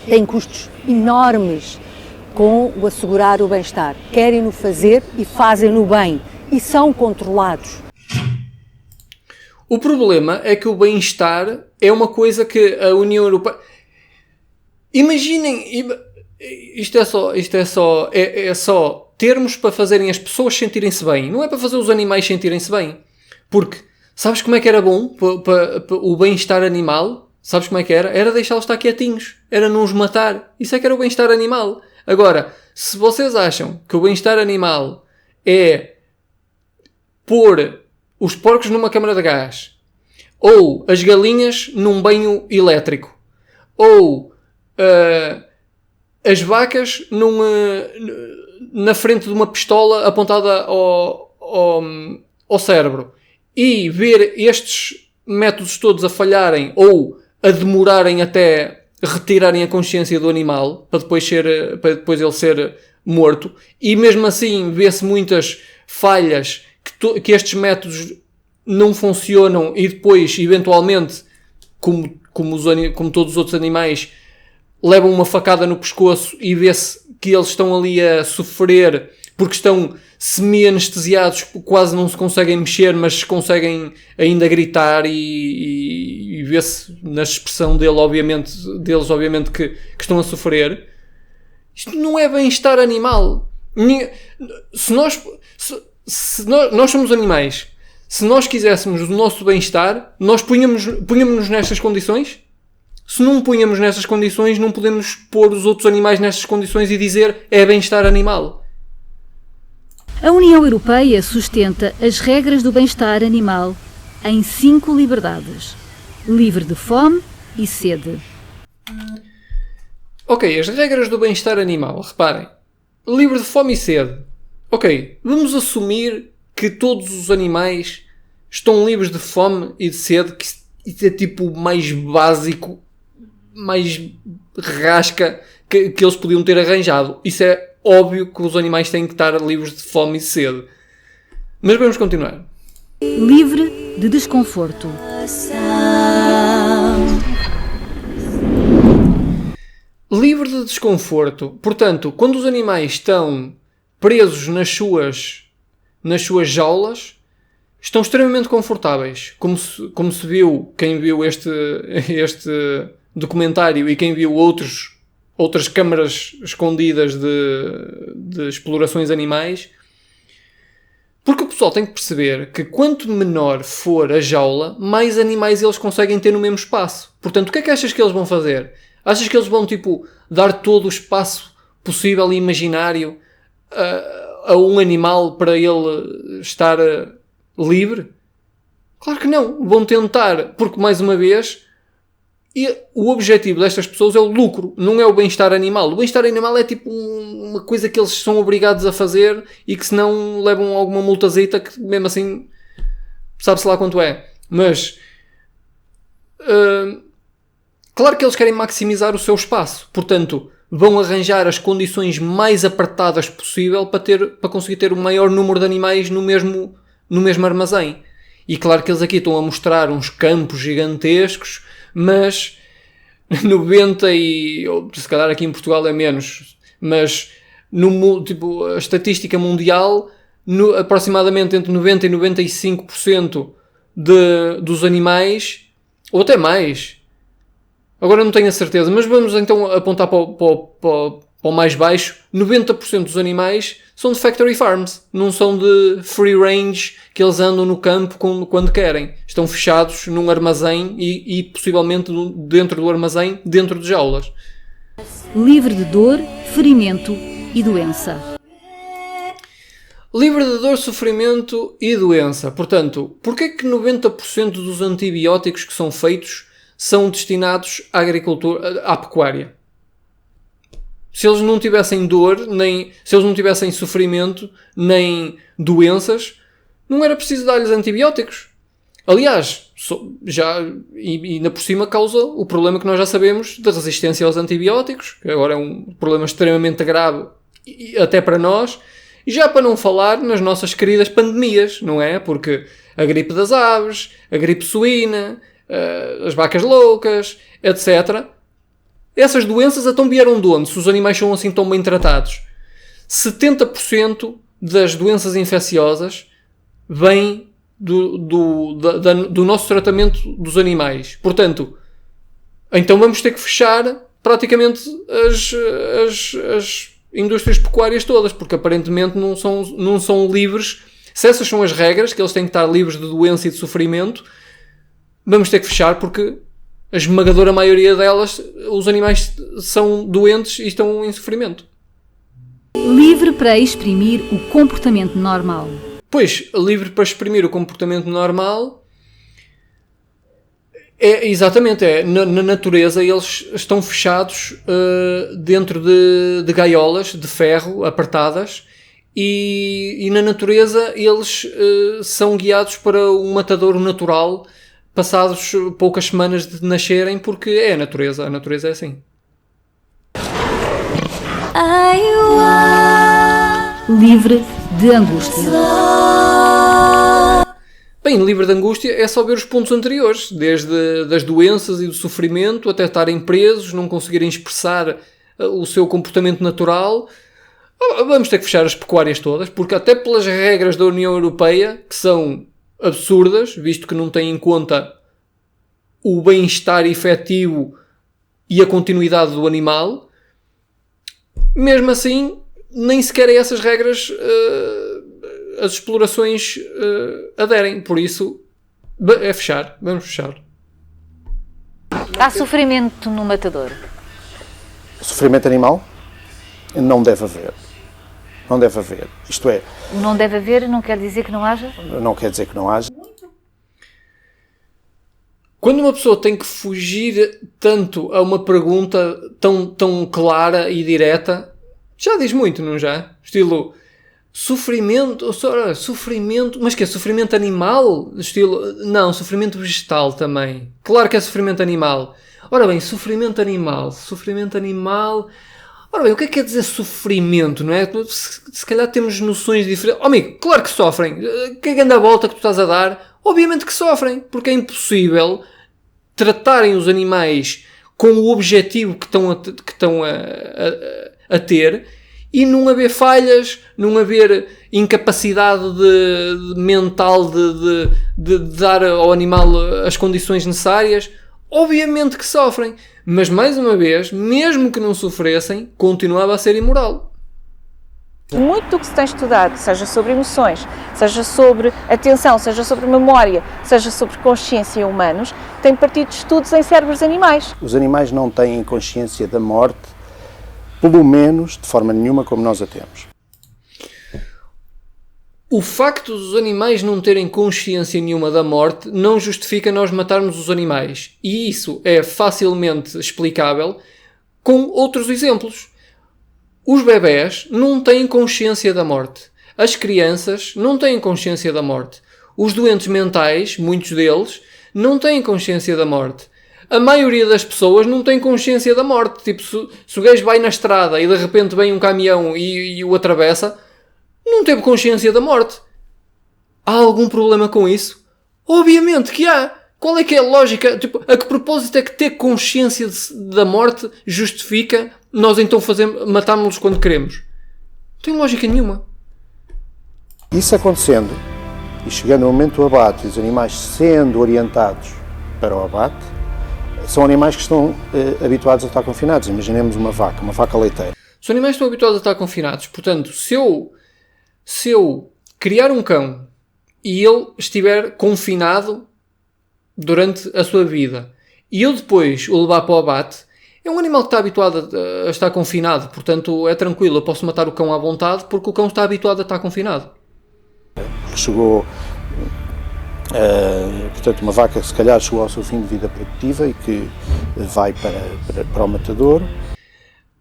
têm custos enormes com o assegurar o bem-estar. Querem-no fazer e fazem-no bem e são controlados. O problema é que o bem-estar é uma coisa que a União Europeia... Imaginem... Isto é só termos para fazerem as pessoas sentirem-se bem. Não é para fazer os animais sentirem-se bem. Porque, sabes como é que era bom para o bem-estar animal? Sabes como é que era? Era deixá-los estar quietinhos. Era não os matar. Isso é que era o bem-estar animal. Agora, se vocês acham que o bem-estar animal é pôr os porcos numa câmara de gás, ou as galinhas num banho elétrico, ou as vacas na frente de uma pistola apontada ao cérebro, e ver estes métodos todos a falharem ou a demorarem até retirarem a consciência do animal para depois ele ser morto, e mesmo assim vê-se muitas falhas que estes métodos não funcionam e depois, eventualmente, como todos os outros animais, levam uma facada no pescoço e vê-se que eles estão ali a sofrer porque estão semi-anestesiados, quase não se conseguem mexer, mas conseguem ainda gritar, e vê-se na expressão deles, obviamente, que estão a sofrer. Isto não é bem-estar animal. Se nós somos animais, se nós quiséssemos o nosso bem-estar, nós punhamos-nos nestas condições? Se não punhamos nestas condições, não podemos pôr os outros animais nestas condições e dizer é bem-estar animal. A União Europeia sustenta as regras do bem-estar animal em 5 liberdades: livre de fome e sede. Ok, as regras do bem-estar animal, reparem. Livre de fome e sede. Ok, vamos assumir que todos os animais estão livres de fome e de sede, que isso é tipo o mais básico, mais rasca que eles podiam ter arranjado. Isso é óbvio que os animais têm que estar livres de fome e sede. Mas vamos continuar. Livre de desconforto. Livre de desconforto. Portanto, quando os animais estão presos nas suas jaulas, estão extremamente confortáveis. Como se viu, quem viu este documentário e quem viu outras câmaras escondidas de explorações animais. Porque o pessoal tem que perceber que quanto menor for a jaula, mais animais eles conseguem ter no mesmo espaço. Portanto, o que é que achas que eles vão fazer? Achas que eles vão, dar todo o espaço possível e imaginário a um animal para ele estar livre? Claro que não. Vão tentar, porque, mais uma vez, o objetivo destas pessoas é o lucro, não é o bem-estar animal. O bem-estar animal é uma coisa que eles são obrigados a fazer e que, se não, levam alguma multazita que, mesmo assim, sabe-se lá quanto é. Mas... claro que eles querem maximizar o seu espaço, portanto vão arranjar as condições mais apertadas possível para conseguir ter o maior número de animais no mesmo armazém. E claro que eles aqui estão a mostrar uns campos gigantescos, mas 90 e... se calhar aqui em Portugal é menos, mas a estatística mundial, aproximadamente entre 90 e 95% dos animais, ou até mais... Agora não tenho a certeza, mas vamos então apontar para o mais baixo. 90% dos animais são de factory farms, não são de free range, que eles andam no campo quando querem. Estão fechados num armazém e possivelmente dentro do armazém, dentro de jaulas. Livre de dor, ferimento e doença. Livre de dor, sofrimento e doença. Portanto, porquê que 90% dos antibióticos que são feitos são destinados à agricultura, à pecuária? Se eles não tivessem dor, se eles não tivessem sofrimento, nem doenças, não era preciso dar-lhes antibióticos. Aliás, e ainda por cima causa o problema que nós já sabemos da resistência aos antibióticos, que agora é um problema extremamente grave, até para nós, Já para não falar nas nossas queridas pandemias, não é? Porque a gripe das aves, a gripe suína, as vacas loucas, etc. Essas doenças então vieram de onde? Se os animais são assim tão bem tratados. 70% das doenças infecciosas vêm do nosso tratamento dos animais. Portanto, então vamos ter que fechar praticamente as indústrias pecuárias todas, porque aparentemente não são livres. Se essas são as regras, que eles têm que estar livres de doença e de sofrimento, vamos ter que fechar, porque a esmagadora maioria delas, os animais são doentes e estão em sofrimento. Livre para exprimir o comportamento normal. Pois, livre para exprimir o comportamento normal é exatamente, na natureza eles estão fechados dentro de gaiolas de ferro apertadas e na natureza eles são guiados para um matadouro natural passados poucas semanas de nascerem, porque é a natureza é assim. Livre de angústia. Bem, livre de angústia é só ver os pontos anteriores, desde das doenças e do sofrimento até estarem presos, não conseguirem expressar o seu comportamento natural. Vamos ter que fechar as pecuárias todas, porque até pelas regras da União Europeia, que são absurdas, visto que não têm em conta o bem-estar efetivo e a continuidade do animal, mesmo assim, nem sequer a essas regras as explorações aderem. Por isso, é fechar. Vamos fechar. Há sofrimento no matadouro? Sofrimento animal? Não deve haver. Não deve haver. Isto é... Não deve haver não quer dizer que não haja? Não quer dizer que não haja. Quando uma pessoa tem que fugir tanto a uma pergunta tão clara e direta, já diz muito, não já? Estilo, sofrimento, mas que é sofrimento animal? Estilo, não, sofrimento vegetal também. Claro que é sofrimento animal. Ora bem, sofrimento animal. Ora bem, o que é que quer dizer sofrimento, não é? Se calhar temos noções diferentes. Oh, amigo, claro que sofrem. Que é a volta que tu estás a dar? Obviamente que sofrem, porque é impossível tratarem os animais com o objetivo que estão a ter e não haver falhas, não haver incapacidade mental de dar ao animal as condições necessárias. Obviamente que sofrem, mas mais uma vez, mesmo que não sofressem, continuava a ser imoral. Muito do que se tem estudado, seja sobre emoções, seja sobre atenção, seja sobre memória, seja sobre consciência humanos, tem partido de estudos em cérebros animais. Os animais não têm consciência da morte, pelo menos de forma nenhuma como nós a temos. O facto dos animais não terem consciência nenhuma da morte não justifica nós matarmos os animais. E isso é facilmente explicável com outros exemplos. Os bebés não têm consciência da morte. As crianças não têm consciência da morte. Os doentes mentais, muitos deles, não têm consciência da morte. A maioria das pessoas não tem consciência da morte. Tipo, se o gajo vai na estrada e de repente vem um caminhão e o atravessa, não teve consciência da morte. Há algum problema com isso? Obviamente que há. Qual é que é a lógica? Tipo, a que propósito é que ter consciência da morte justifica nós então matarmos-los quando queremos? Não tem lógica nenhuma. Isso acontecendo, e chegando o momento do abate, e os animais sendo orientados para o abate, são animais que estão habituados a estar confinados. Imaginemos uma vaca leiteira. Os animais estão habituados a estar confinados. Portanto, se eu criar um cão e ele estiver confinado durante a sua vida e eu depois o levar para o abate, é um animal que está habituado a estar confinado. Portanto, é tranquilo. Eu posso matar o cão à vontade porque o cão está habituado a estar confinado. Chegou... portanto, uma vaca se calhar chegou ao seu fim de vida produtiva e que vai para o matadouro.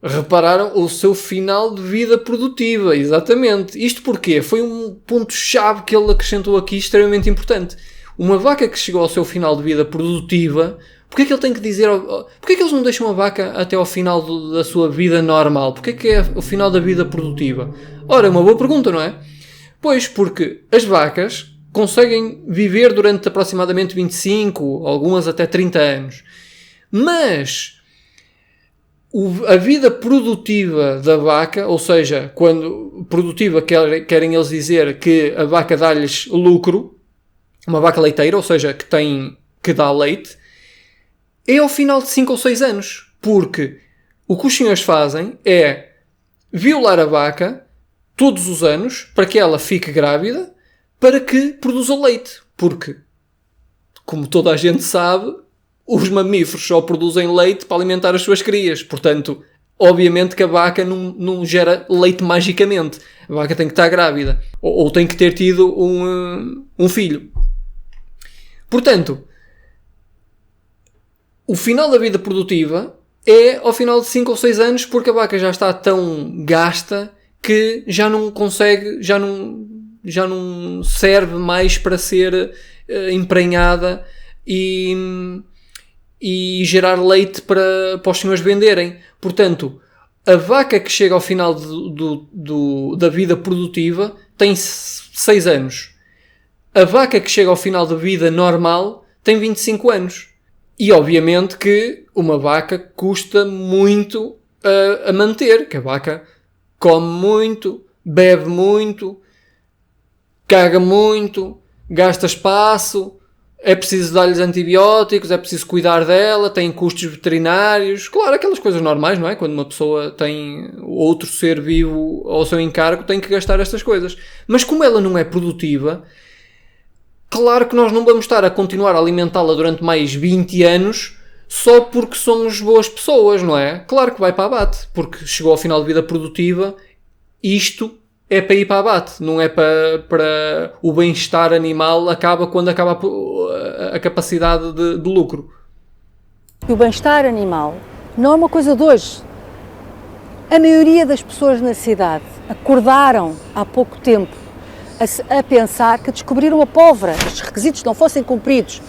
Repararam o seu final de vida produtiva, exatamente. Isto porquê? Foi um ponto-chave que ele acrescentou aqui extremamente importante. Uma vaca que chegou ao seu final de vida produtiva, porquê é que ele tem que dizer... Porquê é que eles não deixam a vaca até ao final da sua vida normal? Porquê é que é o final da vida produtiva? Ora, é uma boa pergunta, não é? Pois, porque as vacas conseguem viver durante aproximadamente 25, algumas até 30 anos. Mas a vida produtiva da vaca, ou seja, quando produtiva querem eles dizer que a vaca dá-lhes lucro, uma vaca leiteira, ou seja, que dá leite, é ao final de 5 ou 6 anos. Porque o que os senhores fazem é violar a vaca todos os anos para que ela fique grávida, para que produza leite. Porque, como toda a gente sabe, os mamíferos só produzem leite para alimentar as suas crias. Portanto, obviamente que a vaca não gera leite magicamente. A vaca tem que estar grávida. Ou tem que ter tido um filho. Portanto, o final da vida produtiva é ao final de 5 ou 6 anos, porque a vaca já está tão gasta que já não consegue, já não serve mais para ser emprenhada e gerar leite para os senhores venderem. Portanto, a vaca que chega ao final da vida produtiva tem 6 anos. A vaca que chega ao final da vida normal tem 25 anos. E obviamente que uma vaca custa muito a manter, que a vaca come muito, bebe muito, caga muito, gasta espaço, é preciso dar-lhes antibióticos, é preciso cuidar dela, tem custos veterinários, claro, aquelas coisas normais, não é? Quando uma pessoa tem outro ser vivo ao seu encargo, tem que gastar estas coisas. Mas como ela não é produtiva, claro que nós não vamos estar a continuar a alimentá-la durante mais 20 anos só porque somos boas pessoas, não é? Claro que vai para abate, porque chegou ao final de vida produtiva, isto é para ir para abate, não é para o bem-estar animal, acaba quando acaba a capacidade de lucro. O bem-estar animal não é uma coisa de hoje. A maioria das pessoas na cidade acordaram há pouco tempo a pensar que descobriram a pólvora, os requisitos não fossem cumpridos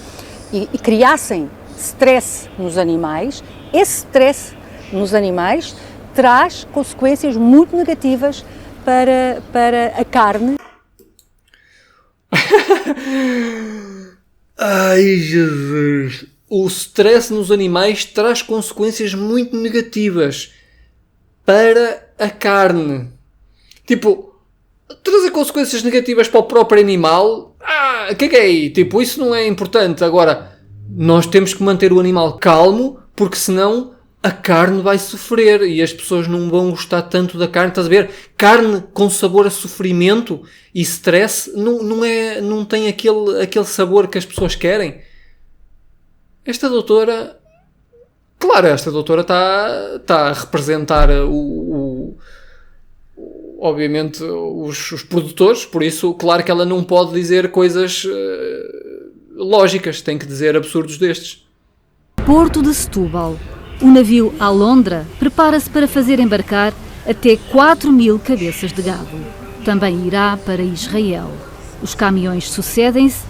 e criassem stress nos animais. Esse stress nos animais traz consequências muito negativas para a carne. Ai, Jesus! O stress nos animais traz consequências muito negativas para a carne. Tipo, trazer consequências negativas para o próprio animal, que é aí? Tipo, isso não é importante. Agora, nós temos que manter o animal calmo, porque senão a carne vai sofrer e as pessoas não vão gostar tanto da carne. Estás a ver? Carne com sabor a sofrimento e stress não tem aquele sabor que as pessoas querem. Esta doutora está a representar obviamente os produtores, por isso, claro que ela não pode dizer coisas lógicas, tem que dizer absurdos destes. Porto de Setúbal. O navio Alondra prepara-se para fazer embarcar até 4.000 cabeças de gado. Também irá para Israel. Os caminhões sucedem-se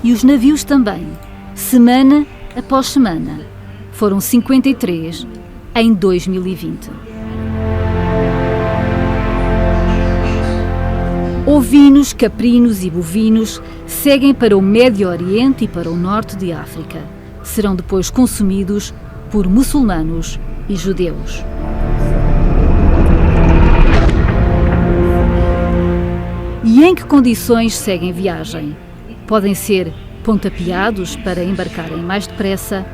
e os navios também, semana após semana. Foram 53 em 2020. Ovinos, caprinos e bovinos seguem para o Médio Oriente e para o Norte de África. Serão depois consumidos por muçulmanos e judeus. E em que condições seguem viagem? Podem ser pontapeados para embarcarem mais depressa,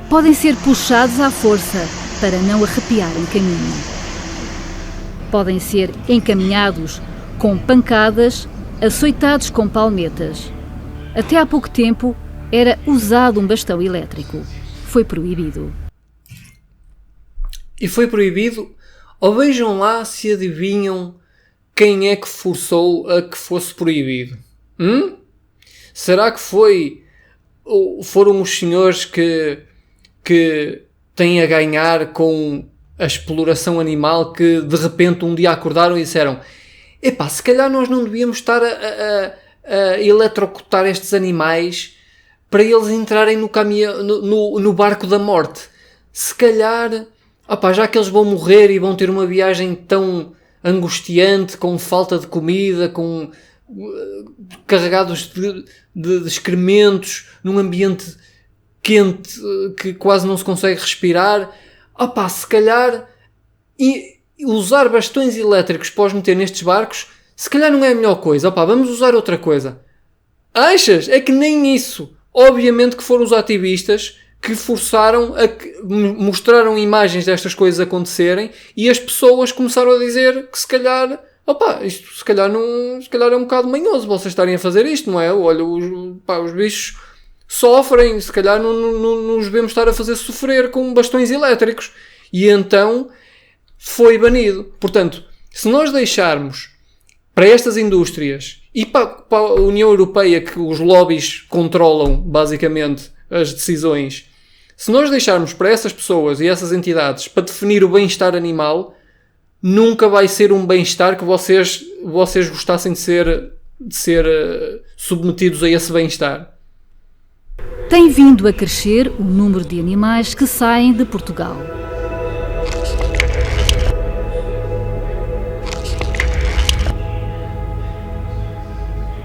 podem ser puxados à força para não arrepiarem caminho, podem ser encaminhados com pancadas, açoitados com palmetas. Até há pouco tempo era usado um bastão elétrico. Foi proibido. E foi proibido? Ou vejam lá se adivinham quem é que forçou a que fosse proibido. Será que foram os senhores que têm a ganhar com a exploração animal, que de repente um dia acordaram e disseram: epá, se calhar nós não devíamos estar a eletrocutar estes animais para eles entrarem no barco da morte. Se calhar, já que eles vão morrer e vão ter uma viagem tão angustiante, com falta de comida, carregados de excrementos, num ambiente quente que quase não se consegue respirar. Se calhar usar bastões elétricos para os meter nestes barcos, se calhar não é a melhor coisa. Vamos usar outra coisa. Achas? É que nem isso. Obviamente que foram os ativistas que forçaram mostraram imagens destas coisas acontecerem, e as pessoas começaram a dizer que se calhar, isto se calhar é um bocado manhoso vocês estarem a fazer isto, não é? Olha, os bichos sofrem, se calhar não os devemos estar a fazer sofrer com bastões elétricos. E então foi banido. Portanto, se nós deixarmos para estas indústrias e para a União Europeia, que os lobbies controlam basicamente as decisões, se nós deixarmos para essas pessoas e essas entidades para definir o bem-estar animal, nunca vai ser um bem-estar que vocês gostassem de ser submetidos a esse bem-estar. Tem vindo a crescer o número de animais que saem de Portugal.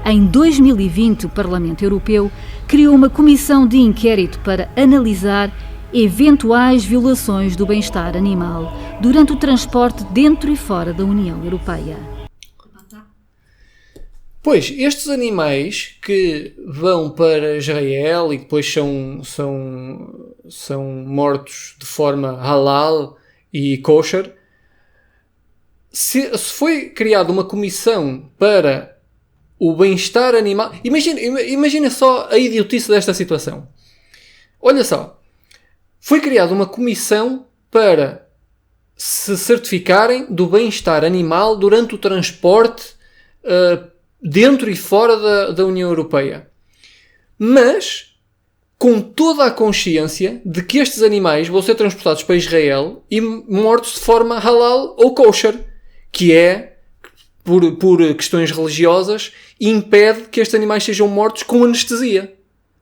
Em 2020, o Parlamento Europeu criou uma comissão de inquérito para analisar eventuais violações do bem-estar animal durante o transporte dentro e fora da União Europeia. Pois, estes animais que vão para Israel e depois são mortos de forma halal e kosher, se foi criada uma comissão para o bem-estar animal... Imagina só a idiotice desta situação. Olha só. Foi criada uma comissão para se certificarem do bem-estar animal durante o transporte dentro e fora da União Europeia. Mas com toda a consciência de que estes animais vão ser transportados para Israel e mortos de forma halal ou kosher, que é, por questões religiosas, impede que estes animais sejam mortos com anestesia.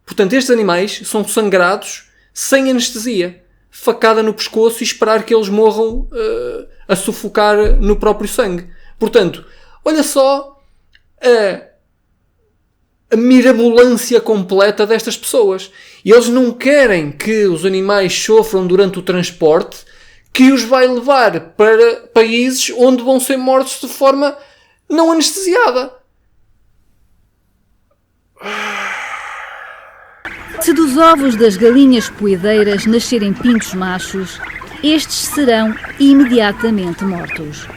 Portanto, estes animais são sangrados sem anestesia, facada no pescoço e esperar que eles morram a sufocar no próprio sangue. Portanto, olha só a mirabolância completa destas pessoas. E eles não querem que os animais sofram durante o transporte, que os vai levar para países onde vão ser mortos de forma não anestesiada. Se dos ovos das galinhas poedeiras nascerem pintos machos, estes serão imediatamente mortos.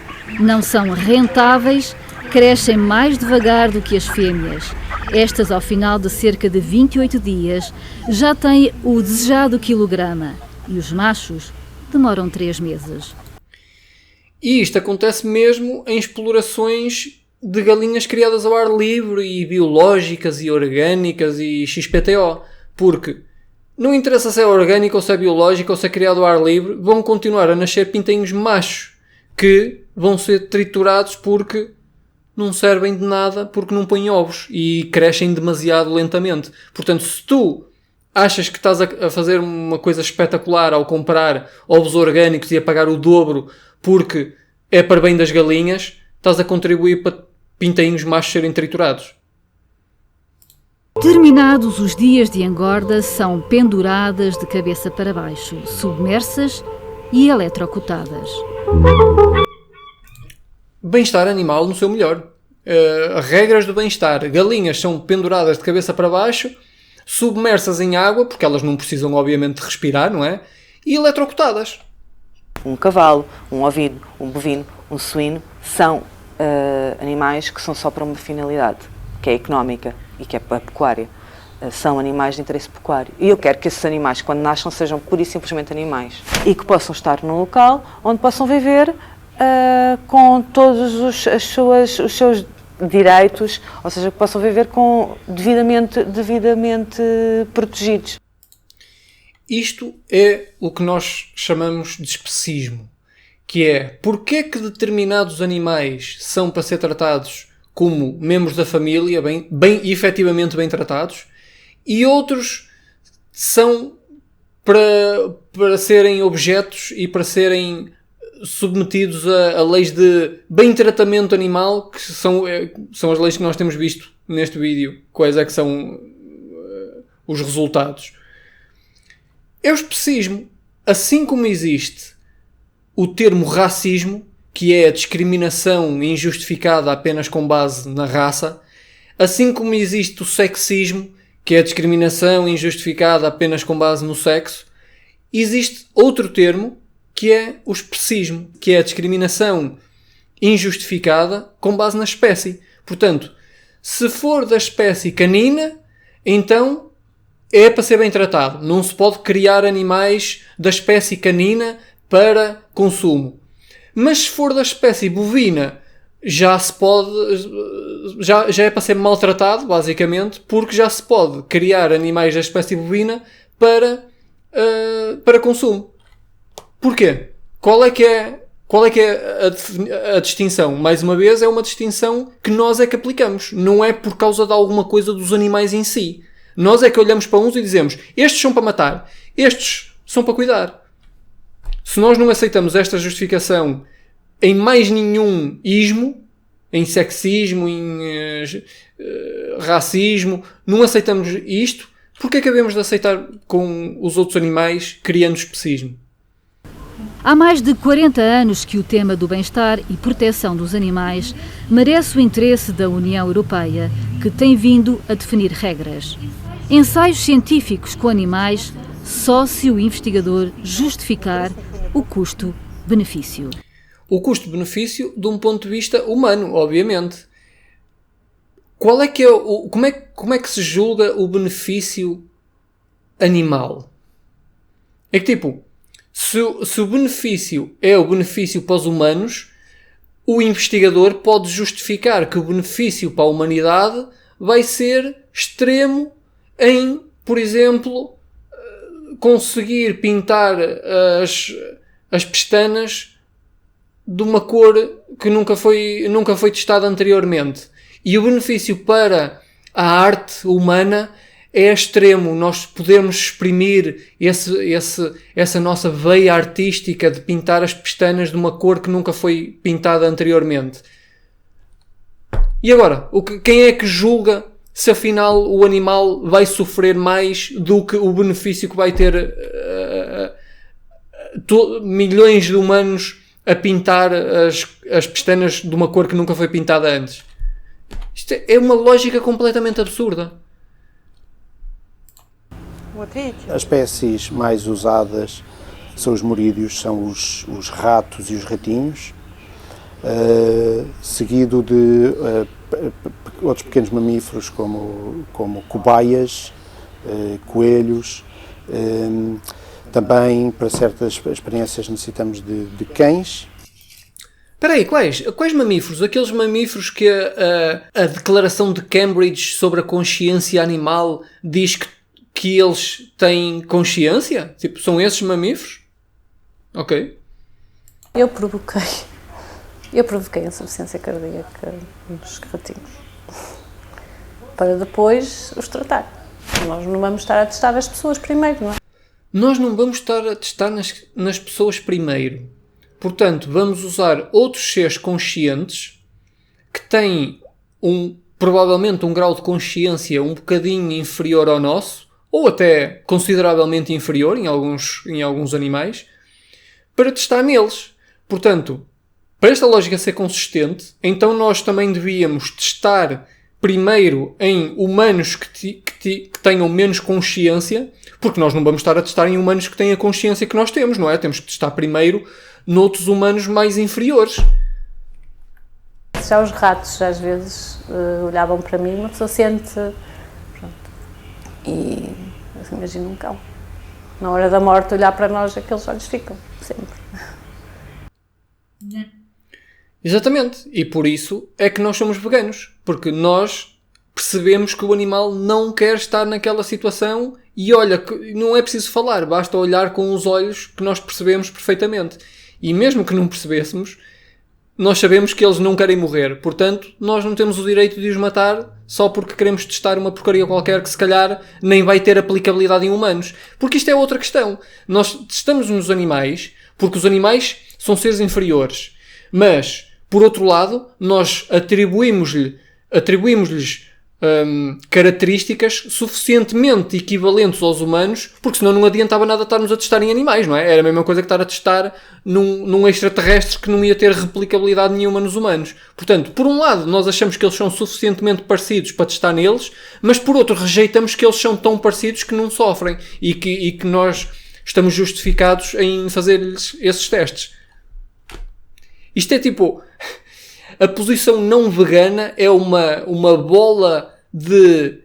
Não são rentáveis, crescem mais devagar do que as fêmeas. Estas, ao final de cerca de 28 dias, já têm o desejado quilograma e os machos demoram 3 meses. E isto acontece mesmo em explorações de galinhas criadas ao ar livre e biológicas e orgânicas e XPTO. Porque não interessa se é orgânico ou se é biológico ou se é criado ao ar livre, vão continuar a nascer pintinhos machos que vão ser triturados porque não servem de nada, porque não põem ovos e crescem demasiado lentamente. Portanto, se tu achas que estás a fazer uma coisa espetacular ao comprar ovos orgânicos e a pagar o dobro porque é para bem das galinhas, estás a contribuir para pintinhos machos serem triturados. Terminados os dias de engorda, são penduradas de cabeça para baixo, submersas e eletrocutadas. Bem-estar animal no seu melhor. Regras do bem-estar. Galinhas são penduradas de cabeça para baixo, submersas em água, porque elas não precisam, obviamente, de respirar, não é? E eletrocutadas. Um cavalo, um ovino, um bovino, um suíno são animais que são só para uma finalidade, que é económica e que é para a pecuária. São animais de interesse pecuário. E eu quero que esses animais, quando nasçam, sejam pura e simplesmente animais. E que possam estar num local onde possam viver com todos os seus direitos, ou seja, que possam viver devidamente protegidos. Isto é o que nós chamamos de especismo, que é porque é que determinados animais são para ser tratados como membros da família, efetivamente bem tratados, e outros são para serem objetos e para serem submetidos a leis de bem tratamento animal, que são as leis que nós temos visto neste vídeo. Quais é que são os resultados? É o especismo. Assim como existe o termo racismo, que é a discriminação injustificada apenas com base na raça, assim como existe o sexismo, que é a discriminação injustificada apenas com base no sexo, existe outro termo, que é o especismo, que é a discriminação injustificada com base na espécie. Portanto, se for da espécie canina, então é para ser bem tratado. Não se pode criar animais da espécie canina para consumo. Mas se for da espécie bovina, já se pode, já é para ser maltratado, basicamente, porque já se pode criar animais da espécie bovina para consumo. Porquê? Qual é que é a distinção? Mais uma vez, é uma distinção que nós é que aplicamos. Não é por causa de alguma coisa dos animais em si. Nós é que olhamos para uns e dizemos: estes são para matar, estes são para cuidar. Se nós não aceitamos esta justificação em mais nenhum ismo, em sexismo, em racismo, não aceitamos isto, porque é que devemos de aceitar com os outros animais criando especismo? Há mais de 40 anos que o tema do bem-estar e proteção dos animais merece o interesse da União Europeia, que tem vindo a definir regras. Ensaios científicos com animais só se o investigador justificar o custo-benefício. O custo-benefício de um ponto de vista humano, obviamente. Qual é que é como é que se julga o benefício animal? É que tipo, se o benefício é o benefício para os humanos, o investigador pode justificar que o benefício para a humanidade vai ser extremo em, por exemplo, conseguir pintar as pestanas de uma cor que nunca foi testada anteriormente. E o benefício para a arte humana é extremo. Nós podemos exprimir essa nossa veia artística de pintar as pestanas de uma cor que nunca foi pintada anteriormente. E agora, quem é que julga se afinal o animal vai sofrer mais do que o benefício que vai ter milhões de humanos a pintar as pestanas de uma cor que nunca foi pintada antes? Isto é uma lógica completamente absurda. As espécies mais usadas são os morídeos, são os ratos e os ratinhos, seguido de outros pequenos mamíferos como cobaias, coelhos. Também, para certas experiências, necessitamos de cães. Espera aí, quais mamíferos? Aqueles mamíferos que a Declaração de Cambridge sobre a consciência animal diz que eles têm consciência? Tipo, são esses mamíferos? Ok. Eu provoquei a insuficiência cardíaca nos ratinhos para depois os tratar. Nós não vamos estar a testar as pessoas primeiro, não é? Nós não vamos estar a testar nas pessoas primeiro. Portanto, vamos usar outros seres conscientes que têm provavelmente um grau de consciência um bocadinho inferior ao nosso, ou até consideravelmente inferior em alguns animais, para testar neles. Portanto, para esta lógica ser consistente, então nós também devíamos testar primeiro em humanos que tenham menos consciência, porque nós não vamos estar a testar em humanos que têm a consciência que nós temos, não é? Temos que testar primeiro noutros humanos mais inferiores. Já os ratos às vezes olhavam para mim, uma pessoa sente, pronto, e assim, imagina um cão. Na hora da morte olhar para nós, aqueles olhos ficam, sempre. Exatamente, e por isso é que nós somos veganos, porque nós percebemos que o animal não quer estar naquela situação e olha, não é preciso falar, basta olhar com os olhos que nós percebemos perfeitamente. E mesmo que não percebêssemos, nós sabemos que eles não querem morrer. Portanto, nós não temos o direito de os matar só porque queremos testar uma porcaria qualquer que se calhar nem vai ter aplicabilidade em humanos. Porque isto é outra questão. Nós testamos nos animais porque os animais são seres inferiores. Mas, por outro lado, nós atribuímos-lhes características suficientemente equivalentes aos humanos, porque senão não adiantava nada estarmos a testar em animais, não é? Era a mesma coisa que estar a testar num extraterrestre que não ia ter replicabilidade nenhuma nos humanos. Portanto, por um lado, nós achamos que eles são suficientemente parecidos para testar neles, mas por outro, rejeitamos que eles são tão parecidos que não sofrem e que nós estamos justificados em fazer-lhes esses testes. Isto é tipo... A posição não vegana é uma bola de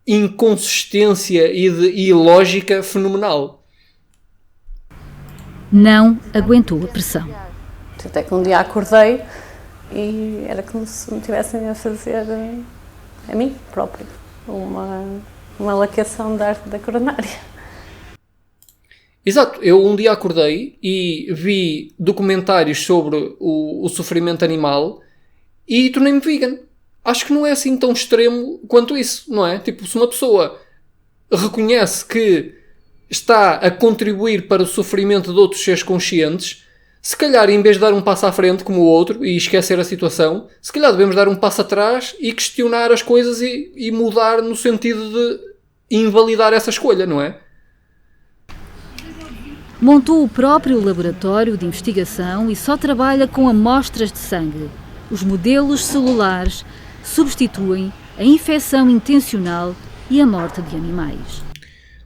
inconsistência e de ilógica fenomenal. Não aguentou a pressão. Até que um dia acordei e era como se me tivessem a fazer a mim próprio uma laqueação da arte da coronária. Exato, eu um dia acordei e vi documentários sobre o sofrimento animal e tornei-me vegan. Acho que não é assim tão extremo quanto isso, não é? Tipo, se uma pessoa reconhece que está a contribuir para o sofrimento de outros seres conscientes, se calhar em vez de dar um passo à frente como o outro e esquecer a situação, se calhar devemos dar um passo atrás e questionar as coisas e mudar no sentido de invalidar essa escolha, não é? Montou o próprio laboratório de investigação e só trabalha com amostras de sangue. Os modelos celulares substituem a infecção intencional e a morte de animais.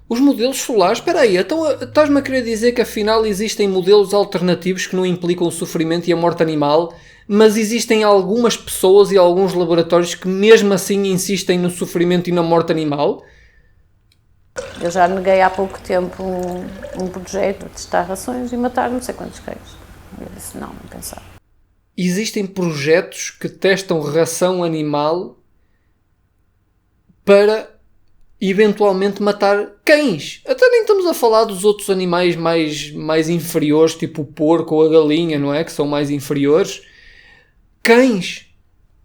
Os modelos solares? Espera aí, então estás-me a querer dizer que afinal existem modelos alternativos que não implicam o sofrimento e a morte animal, mas existem algumas pessoas e alguns laboratórios que mesmo assim insistem no sofrimento e na morte animal? Eu já neguei há pouco tempo um projeto de testar rações e matar não sei quantos cães. Eu disse não pensava. Existem projetos que testam ração animal para eventualmente matar cães. Até nem estamos a falar dos outros animais mais inferiores, tipo o porco ou a galinha, não é? Que são mais inferiores. Cães.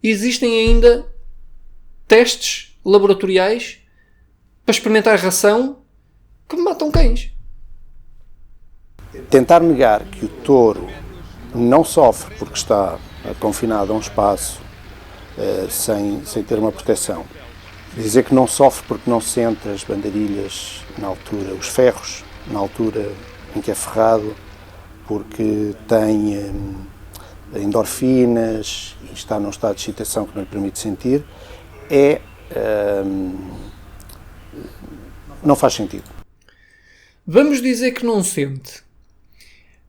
Existem ainda testes laboratoriais para experimentar ração que matam cães. Tentar negar que o touro não sofre porque está confinado a um espaço sem ter uma proteção. Dizer que não sofre porque não sente as bandeirilhas na altura, os ferros na altura em que é ferrado, porque tem endorfinas e está num estado de excitação que não lhe permite sentir, não faz sentido. Vamos dizer que não sente.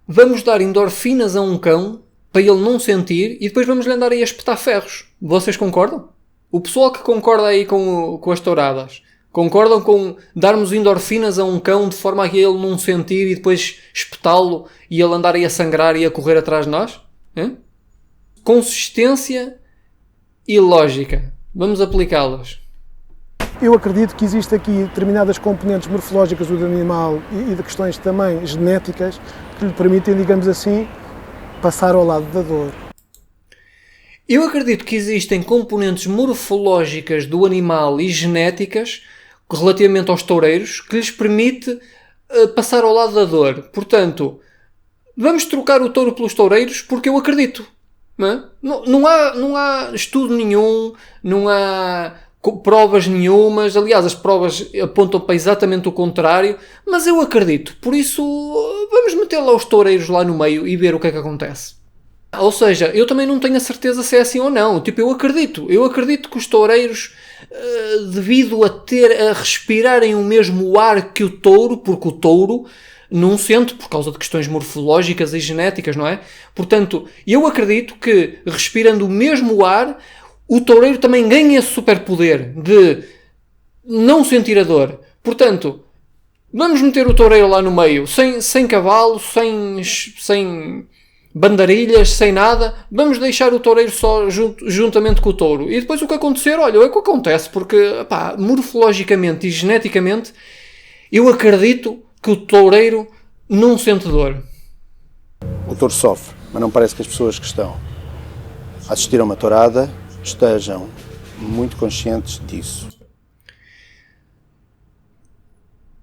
Vamos dar endorfinas a um cão para ele não sentir e depois vamos lhe andar aí a espetar ferros. Vocês concordam? O pessoal que concorda aí com as touradas, concordam com darmos endorfinas a um cão de forma a que ele não sentir e depois espetá-lo e ele andar aí a sangrar e a correr atrás de nós? Consistência e lógica. Vamos aplicá-las. Eu acredito que existem aqui determinadas componentes morfológicas do animal e de questões também genéticas que lhe permitem, digamos assim, passar ao lado da dor. Eu acredito que existem componentes morfológicas do animal e genéticas relativamente aos toureiros que lhes permite passar ao lado da dor. Portanto, vamos trocar o touro pelos toureiros porque eu acredito. Não há estudo nenhum, não há provas nenhumas. Aliás, as provas apontam para exatamente o contrário, mas eu acredito. Por isso, vamos meter lá os toureiros lá no meio e ver o que é que acontece. Ou seja, eu também não tenho a certeza se é assim ou não. Tipo, eu acredito que os toureiros, devido a respirarem o mesmo ar que o touro, porque o touro não sente por causa de questões morfológicas e genéticas, não é? Portanto, eu acredito que respirando o mesmo ar, o toureiro também ganha esse superpoder de não sentir a dor. Portanto, vamos meter o toureiro lá no meio, sem cavalo, sem bandarilhas, sem nada, vamos deixar o toureiro só juntamente com o touro. E depois o que acontecer, olha, é o que acontece, porque morfologicamente e geneticamente eu acredito que o toureiro não sente dor. O touro sofre, mas não parece que as pessoas que estão a assistir a uma tourada estejam muito conscientes disso.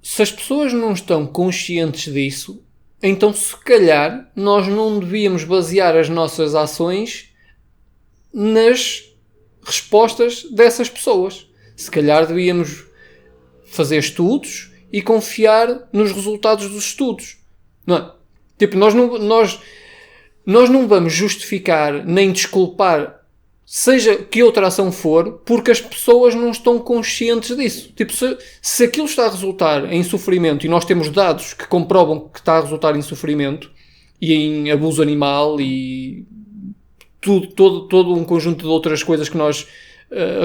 Se as pessoas não estão conscientes disso, então se calhar nós não devíamos basear as nossas ações nas respostas dessas pessoas. Se calhar devíamos fazer estudos e confiar nos resultados dos estudos. Não é? Tipo, nós não vamos justificar nem desculpar seja que outra ação for, porque as pessoas não estão conscientes disso. Tipo, se aquilo está a resultar em sofrimento e nós temos dados que comprovam que está a resultar em sofrimento e em abuso animal e todo um conjunto de outras coisas que nós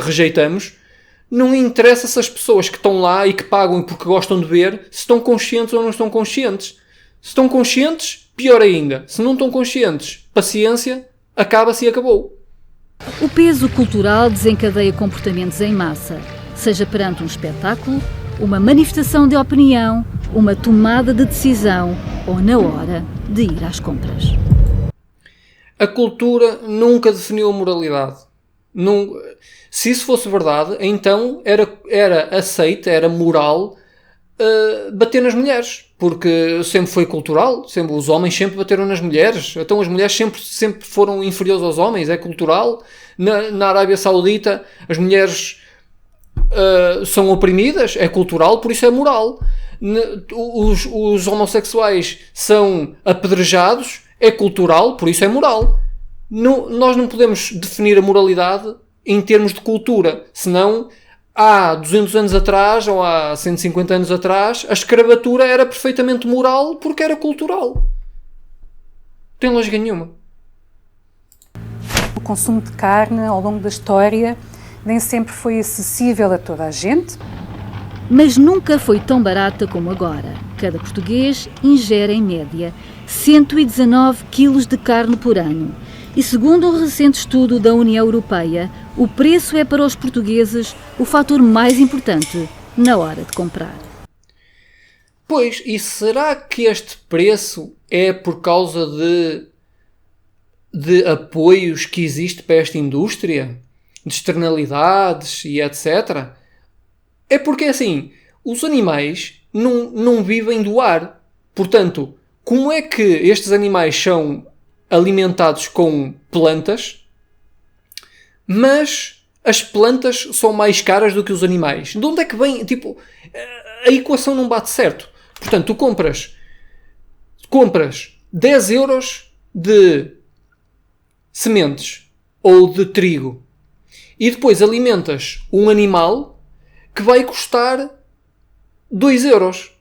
rejeitamos, não interessa se as pessoas que estão lá e que pagam porque gostam de ver, se estão conscientes ou não estão conscientes. Se estão conscientes, pior ainda. Se não estão conscientes, paciência, acaba-se e acabou. O peso cultural desencadeia comportamentos em massa, seja perante um espetáculo, uma manifestação de opinião, uma tomada de decisão ou na hora de ir às compras. A cultura nunca definiu a moralidade. Se isso fosse verdade, então era aceito, era moral bater nas mulheres, porque sempre foi cultural, os homens sempre bateram nas mulheres, então as mulheres sempre foram inferiores aos homens, é cultural. Na Arábia Saudita as mulheres são oprimidas, é cultural, por isso é moral. Os homossexuais são apedrejados, é cultural, por isso é moral. Nós não podemos definir a moralidade em termos de cultura, senão há 200 anos atrás ou há 150 anos atrás a escravatura era perfeitamente moral porque era cultural. Não tem lógica nenhuma. O consumo de carne ao longo da história nem sempre foi acessível a toda a gente. Mas nunca foi tão barata como agora. Cada português ingere, em média, 119 quilos de carne por ano. E segundo um recente estudo da União Europeia, o preço é para os portugueses o fator mais importante na hora de comprar. Pois, e será que este preço é por causa de apoios que existe para esta indústria? De externalidades e etc? É porque, assim, os animais não vivem do ar. Portanto, como é que estes animais são alimentados com plantas, mas as plantas são mais caras do que os animais? De onde é que vem? Tipo, a equação não bate certo. Portanto, tu compras 10 euros de sementes ou de trigo e depois alimentas um animal que vai custar 2 euros.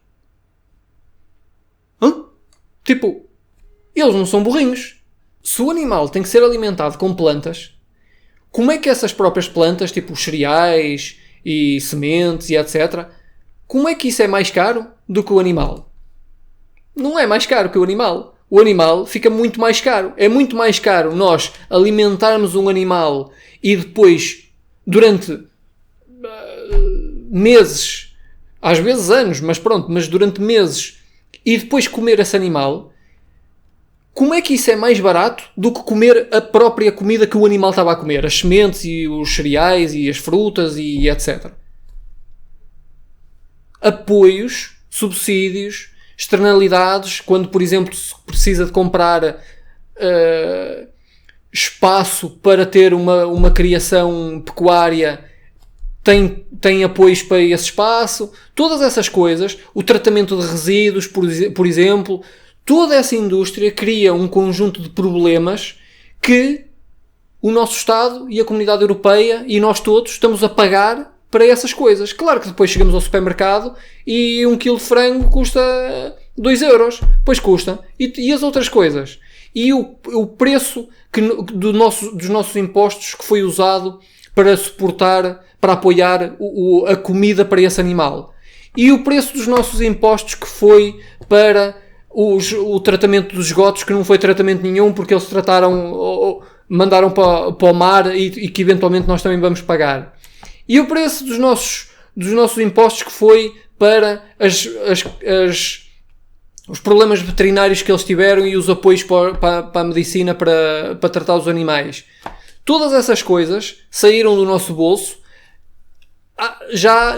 Tipo, eles não são burrinhos. Se o animal tem que ser alimentado com plantas, como é que essas próprias plantas, tipo os cereais e sementes e etc., como é que isso é mais caro do que o animal? Não é mais caro que o animal. O animal fica muito mais caro. É muito mais caro nós alimentarmos um animal e depois, durante meses, às vezes anos, mas durante meses, e depois comer esse animal. Como é que isso é mais barato do que comer a própria comida que o animal estava a comer? As sementes e os cereais e as frutas e etc. Apoios, subsídios, externalidades, quando, por exemplo, se precisa de comprar espaço para ter uma criação pecuária, tem apoios para esse espaço. Todas essas coisas, o tratamento de resíduos, por exemplo... Toda essa indústria cria um conjunto de problemas que o nosso Estado e a comunidade europeia e nós todos estamos a pagar para essas coisas. Claro que depois chegamos ao supermercado e 1 quilo de frango custa 2 euros. Pois custa. E as outras coisas? E o preço dos nossos impostos que foi usado para suportar, para apoiar a comida para esse animal? E o preço dos nossos impostos que foi para... o tratamento dos esgotos, que não foi tratamento nenhum, porque eles mandaram para o mar e que eventualmente nós também vamos pagar. E o preço dos nossos impostos, que foi para os problemas veterinários que eles tiveram e os apoios para a medicina para tratar os animais. Todas essas coisas saíram do nosso bolso já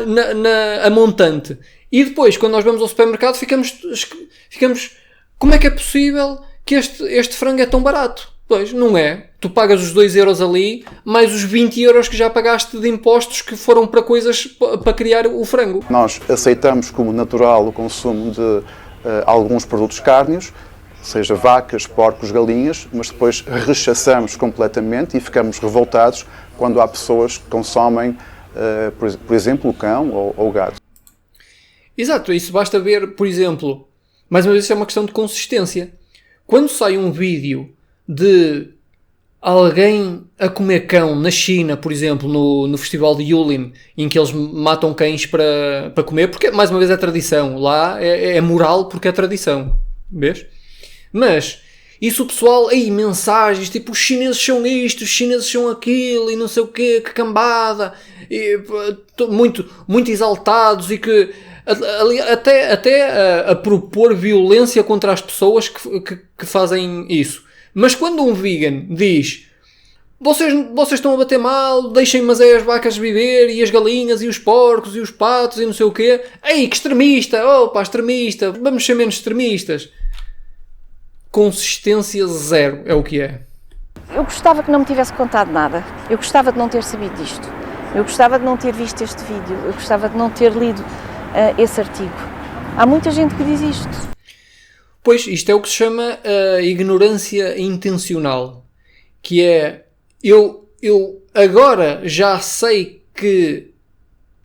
a montante. E depois, quando nós vamos ao supermercado, ficamos como é que é possível que este frango é tão barato? Pois, não é. Tu pagas os 2 euros ali, mais os 20 euros que já pagaste de impostos que foram para coisas para criar o frango. Nós aceitamos como natural o consumo de alguns produtos cárneos, seja vacas, porcos, galinhas, mas depois rechaçamos completamente e ficamos revoltados quando há pessoas que consomem, por exemplo, o cão ou o gato. Exato, isso basta ver, por exemplo, mais uma vez isso é uma questão de consistência. Quando sai um vídeo de alguém a comer cão na China, por exemplo, no festival de Yulin, em que eles matam cães para comer, porque mais uma vez é tradição, lá é moral porque é tradição, vês? Mas isso o pessoal, aí mensagens tipo os chineses são isto, os chineses são aquilo e não sei o quê, que cambada, e, muito, muito exaltados e que até a propor violência contra as pessoas que fazem isso. Mas quando um vegan diz vocês estão a bater mal, deixem mas é as vacas viver e as galinhas e os porcos e os patos e não sei o quê, ei, que extremista, opa, extremista, vamos ser menos extremistas. Consistência zero é o que é. Eu gostava que não me tivesse contado nada, eu gostava de não ter sabido disto, eu gostava de não ter visto este vídeo, eu gostava de não ter lido esse artigo. Há muita gente que diz isto. Pois, isto é o que se chama ignorância intencional, que é, eu agora já sei que,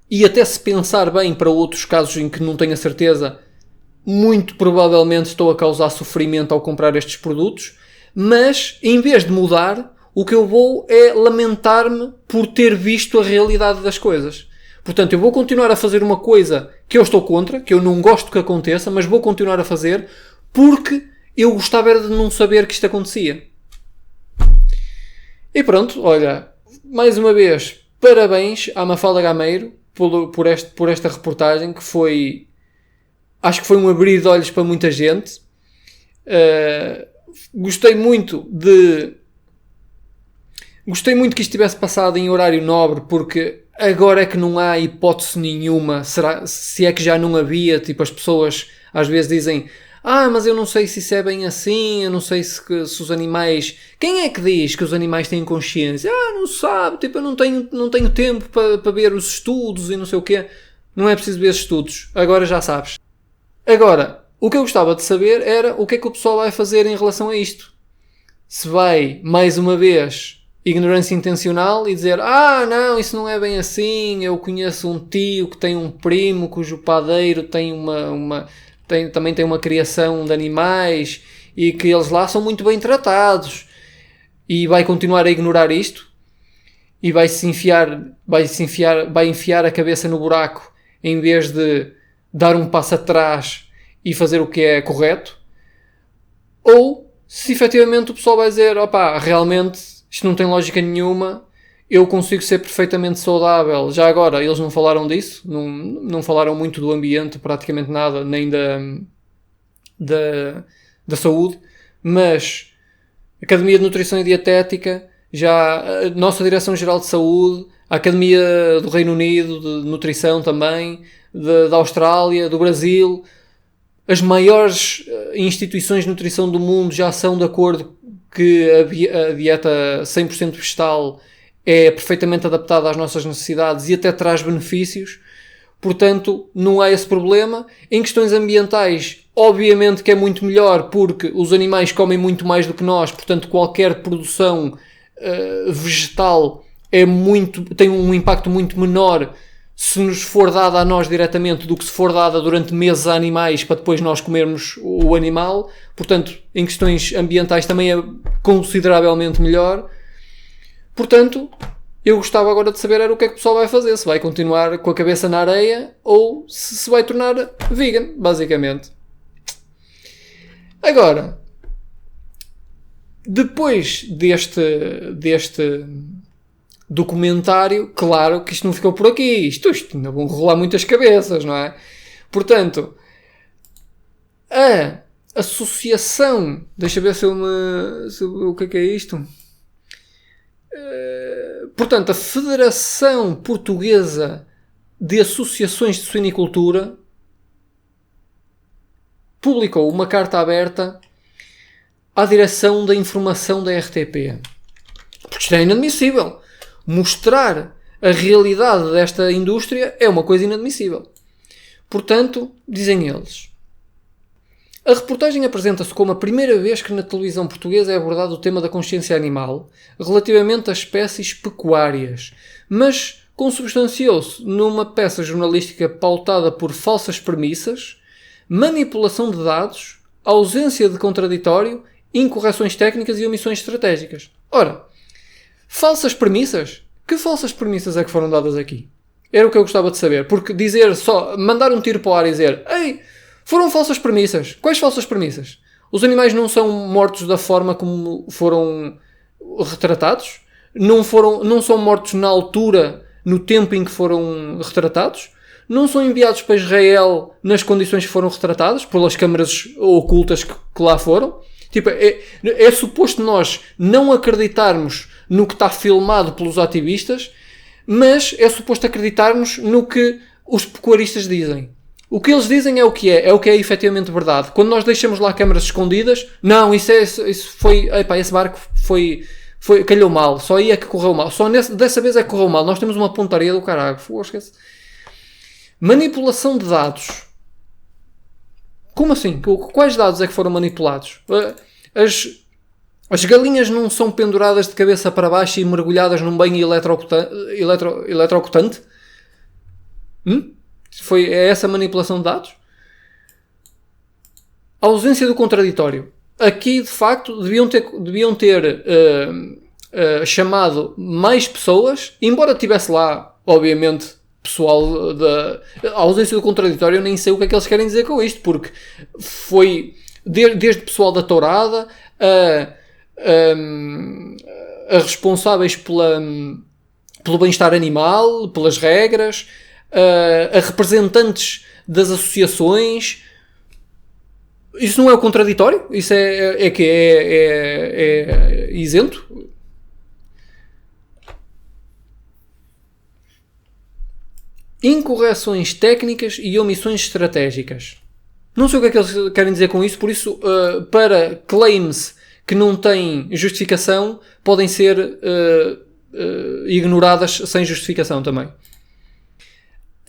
e até se pensar bem para outros casos em que não tenho a certeza, muito provavelmente estou a causar sofrimento ao comprar estes produtos, mas em vez de mudar, o que eu vou é lamentar-me por ter visto a realidade das coisas. Portanto, eu vou continuar a fazer uma coisa que eu estou contra, que eu não gosto que aconteça, mas vou continuar a fazer porque eu gostava era de não saber que isto acontecia. E pronto, olha, mais uma vez, parabéns à Mafalda Gameiro por esta reportagem que foi, acho que foi um abrir de olhos para muita gente. Gostei muito que isto tivesse passado em horário nobre, porque agora é que não há hipótese nenhuma, se é que já não havia, tipo as pessoas às vezes dizem mas eu não sei se isso é bem assim, eu não sei se os animais... Quem é que diz que os animais têm consciência? Não sabe, tipo eu não tenho tempo para ver os estudos e não sei o quê. Não é preciso ver estudos, agora já sabes. Agora, o que eu gostava de saber era o que é que o pessoal vai fazer em relação a isto. Se vai, mais uma vez, ignorância intencional e dizer não, isso não é bem assim, eu conheço um tio que tem um primo cujo padeiro tem também tem uma criação de animais e que eles lá são muito bem tratados, e vai continuar a ignorar isto e vai enfiar a cabeça no buraco em vez de dar um passo atrás e fazer o que é correto, ou se efetivamente o pessoal vai dizer realmente isto não tem lógica nenhuma, eu consigo ser perfeitamente saudável. Já agora, eles não falaram disso, não falaram muito do ambiente, praticamente nada, nem da saúde, mas a Academia de Nutrição e Dietética, já a nossa Direção-Geral de Saúde, a Academia do Reino Unido de Nutrição também, da Austrália, do Brasil, as maiores instituições de nutrição do mundo já são de acordo que a dieta 100% vegetal é perfeitamente adaptada às nossas necessidades e até traz benefícios. Portanto, não há esse problema. Em questões ambientais, obviamente que é muito melhor, porque os animais comem muito mais do que nós, portanto qualquer produção vegetal tem um impacto muito menor se nos for dada a nós diretamente do que se for dada durante meses a animais para depois nós comermos o animal. Portanto, em questões ambientais também é consideravelmente melhor. Portanto, eu gostava agora de saber era o que é que o pessoal vai fazer, se vai continuar com a cabeça na areia ou se vai tornar vegan, basicamente. Agora, depois deste documentário, claro que isto não ficou por aqui, isto ainda vão rolar muitas cabeças, não é? Portanto, a associação, deixa eu ver se o que é isto? Portanto, a Federação Portuguesa de Associações de Suinicultura publicou uma carta aberta à direção da informação da RTP. Porque isto é inadmissível. Mostrar a realidade desta indústria é uma coisa inadmissível. Portanto, dizem eles, a reportagem apresenta-se como a primeira vez que na televisão portuguesa é abordado o tema da consciência animal relativamente às espécies pecuárias, mas consubstanciou-se numa peça jornalística pautada por falsas premissas, manipulação de dados, ausência de contraditório, incorreções técnicas e omissões estratégicas. Ora, falsas premissas? Que falsas premissas é que foram dadas aqui? Era o que eu gostava de saber, porque dizer só, mandar um tiro para o ar e dizer, ei, foram falsas premissas. Quais falsas premissas? Os animais não são mortos da forma como foram retratados? Não são mortos na altura, no tempo em que foram retratados? Não são enviados para Israel nas condições que foram retratadas, pelas câmaras ocultas que lá foram? Tipo, é suposto nós não acreditarmos no que está filmado pelos ativistas, mas é suposto acreditarmos no que os pecuaristas dizem. O que eles dizem é o que é efetivamente verdade. Quando nós deixamos lá câmaras escondidas, não, isso foi, epá, esse barco foi calhou mal, só aí é que correu mal, só dessa vez é que correu mal, nós temos uma pontaria do caralho. Manipulação de dados. Como assim? Quais dados é que foram manipulados? As galinhas não são penduradas de cabeça para baixo e mergulhadas num banho eletrocutante? É essa manipulação de dados? A ausência do contraditório. Aqui, de facto, deviam ter chamado mais pessoas, embora tivesse lá, obviamente, pessoal da ausência do contraditório. Eu nem sei o que é que eles querem dizer com isto, porque foi desde pessoal da tourada a responsáveis pelo bem-estar animal, pelas regras, a representantes das associações. Isso não é o contraditório? Isso é isento? Incorreções técnicas e omissões estratégicas. Não sei o que é que eles querem dizer com isso, por isso, para claims que não têm justificação, podem ser ignoradas sem justificação também.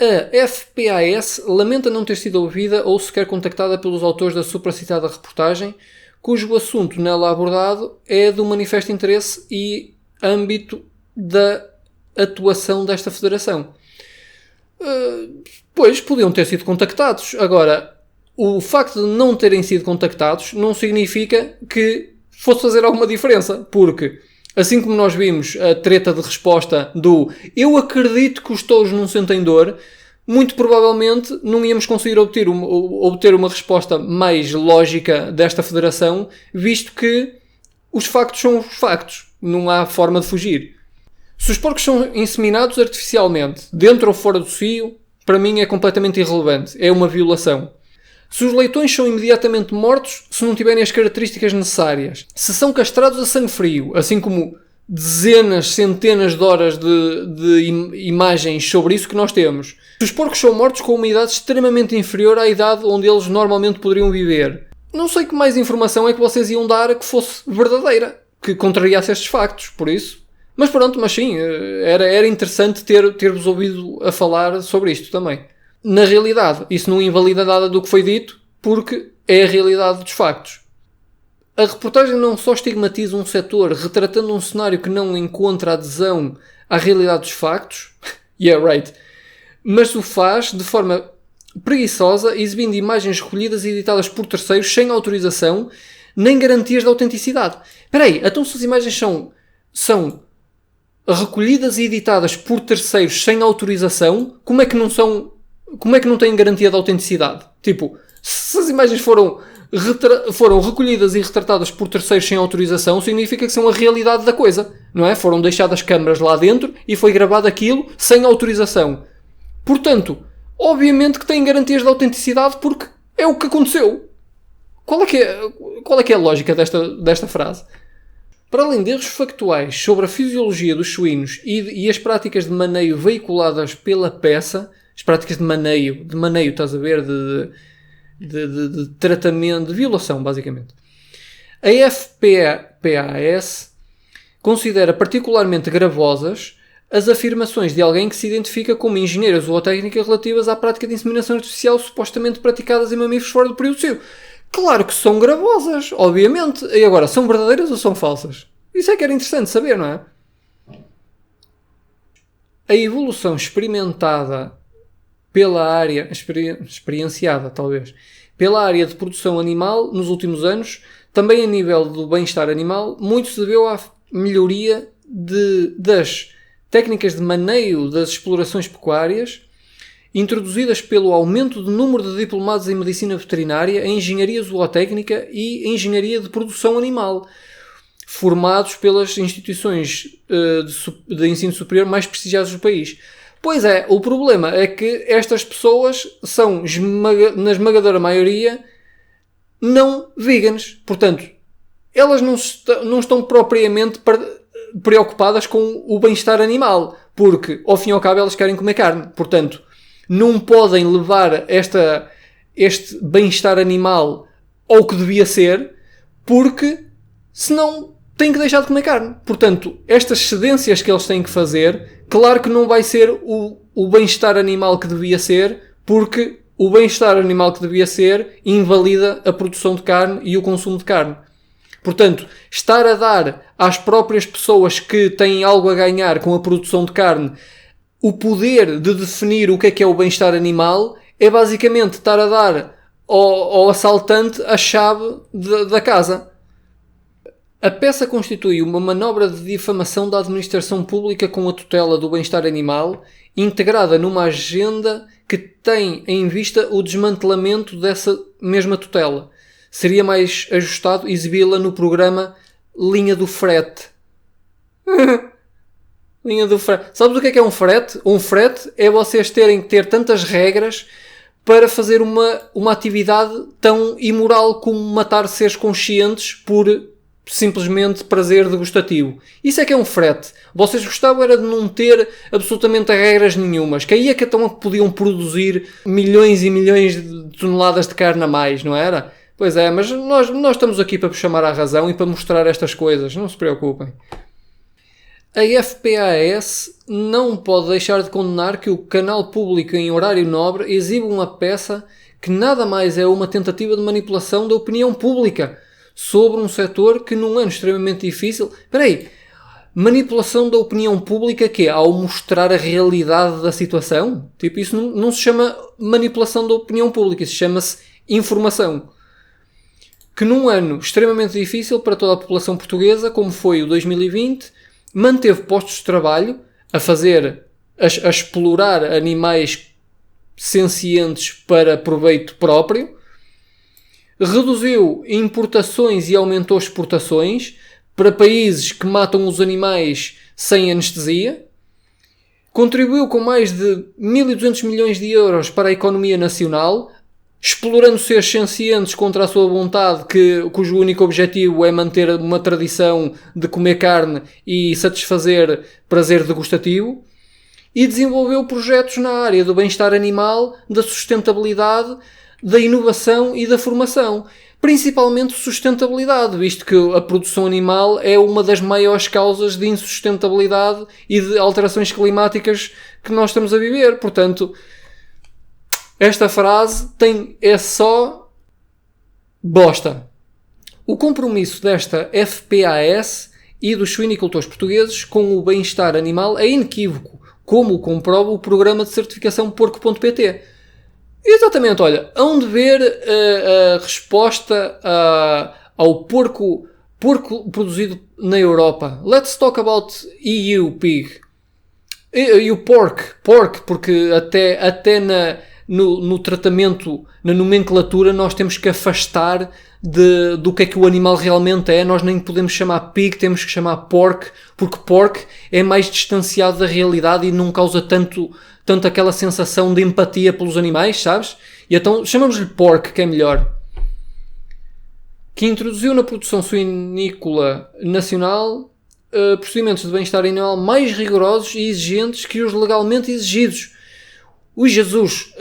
A FPAS lamenta não ter sido ouvida ou sequer contactada pelos autores da supracitada reportagem, cujo assunto nela abordado é do manifesto interesse e âmbito da atuação desta federação. Pois, podiam ter sido contactados. Agora, o facto de não terem sido contactados não significa que fosse fazer alguma diferença, porque assim como nós vimos a treta de resposta do eu acredito que os touros não sentem dor, muito provavelmente não íamos conseguir obter uma resposta mais lógica desta federação, visto que os factos são os factos, não há forma de fugir. Se os porcos são inseminados artificialmente, dentro ou fora do cio, para mim é completamente irrelevante, é uma violação. Se os leitões são imediatamente mortos se não tiverem as características necessárias, se são castrados a sangue frio, assim como dezenas, centenas de horas de imagens sobre isso que nós temos, se os porcos são mortos com uma idade extremamente inferior à idade onde eles normalmente poderiam viver, não sei que mais informação é que vocês iam dar que fosse verdadeira, que contrariasse estes factos, por isso. Mas pronto, mas sim, era interessante ter-vos ouvido a falar sobre isto também. Na realidade, isso não invalida nada do que foi dito, porque é a realidade dos factos. A reportagem não só estigmatiza um setor retratando um cenário que não encontra adesão à realidade dos factos, yeah, right, mas o faz de forma preguiçosa, exibindo imagens recolhidas e editadas por terceiros sem autorização, nem garantias de autenticidade. Espera aí, então se as imagens são recolhidas e editadas por terceiros sem autorização, como é que não têm garantia de autenticidade? Tipo, se as imagens foram recolhidas e retratadas por terceiros sem autorização, significa que são a realidade da coisa, não é? Foram deixadas câmaras lá dentro e foi gravado aquilo sem autorização. Portanto, obviamente que têm garantias de autenticidade porque é o que aconteceu. Qual é que é a lógica desta frase? Para além de erros factuais sobre a fisiologia dos suínos e as práticas de maneio veiculadas pela peça, as práticas de maneio, estás a ver, de tratamento, de violação, basicamente. A FPAS considera particularmente gravosas as afirmações de alguém que se identifica como engenheiro zootécnica relativas à prática de inseminação artificial supostamente praticadas em mamíferos fora do período cio. Claro que são gravosas, obviamente. E agora, são verdadeiras ou são falsas? Isso é que era interessante saber, não é? A evolução experimentada pela área, experienciada talvez, pela área de produção animal nos últimos anos, também a nível do bem-estar animal, muito se deveu à melhoria das técnicas de maneio das explorações pecuárias, introduzidas pelo aumento do número de diplomados em medicina veterinária, em engenharia zootécnica e engenharia de produção animal, formados pelas instituições de ensino superior mais prestigiadas do país. Pois é, o problema é que estas pessoas são, na esmagadora maioria, não veganas. Portanto, elas não estão propriamente preocupadas com o bem-estar animal, porque, ao fim e ao cabo, elas querem comer carne. Portanto, não podem levar este bem-estar animal ao que devia ser, porque senão têm que deixar de comer carne. Portanto, estas cedências que eles têm que fazer, claro que não vai ser o bem-estar animal que devia ser, porque o bem-estar animal que devia ser invalida a produção de carne e o consumo de carne. Portanto, estar a dar às próprias pessoas que têm algo a ganhar com a produção de carne o poder de definir o que é o bem-estar animal é basicamente estar a dar ao assaltante a chave da casa. A peça constitui uma manobra de difamação da administração pública com a tutela do bem-estar animal, integrada numa agenda que tem em vista o desmantelamento dessa mesma tutela. Seria mais ajustado exibi-la no programa Linha do Frete. Linha do Frete. Sabes o que é um frete? Um frete é vocês terem que ter tantas regras para fazer uma atividade tão imoral como matar seres conscientes por simplesmente prazer degustativo. Isso é que é um frete. Vocês gostavam era de não ter absolutamente regras nenhumas, que aí é que então podiam produzir milhões e milhões de toneladas de carne a mais, não era? Pois é, mas nós estamos aqui para chamar à razão e para mostrar estas coisas, não se preocupem. A FPAS não pode deixar de condenar que o canal público em horário nobre exibe uma peça que nada mais é uma tentativa de manipulação da opinião pública sobre um setor que num ano extremamente difícil... Espera aí, manipulação da opinião pública que é ao mostrar a realidade da situação? Tipo, isso não se chama manipulação da opinião pública, isso chama-se informação. Que num ano extremamente difícil para toda a população portuguesa, como foi o 2020, manteve postos de trabalho a explorar animais sencientes para proveito próprio, reduziu importações e aumentou exportações para países que matam os animais sem anestesia, contribuiu com mais de 1.200 milhões de euros para a economia nacional, explorando seres sencientes contra a sua vontade, cujo único objetivo é manter uma tradição de comer carne e satisfazer prazer degustativo, e desenvolveu projetos na área do bem-estar animal, da sustentabilidade, da inovação e da formação. Principalmente sustentabilidade, visto que a produção animal é uma das maiores causas de insustentabilidade e de alterações climáticas que nós estamos a viver. Portanto, esta frase é só bosta. O compromisso desta FPAS e dos suinicultores portugueses com o bem-estar animal é inequívoco, como o comprova o programa de certificação porco.pt. Exatamente, olha, hão de ver a resposta ao porco produzido na Europa. Let's talk about EU pig. EU pork, porque até no tratamento, na nomenclatura, nós temos que afastar do que é que o animal realmente é. Nós nem podemos chamar pig, temos que chamar pork, porque pork é mais distanciado da realidade e não causa tanto aquela sensação de empatia pelos animais, sabes? E então chamamos-lhe pork, que é melhor. Que introduziu na produção suinícola nacional procedimentos de bem-estar animal mais rigorosos e exigentes que os legalmente exigidos. ui Jesus,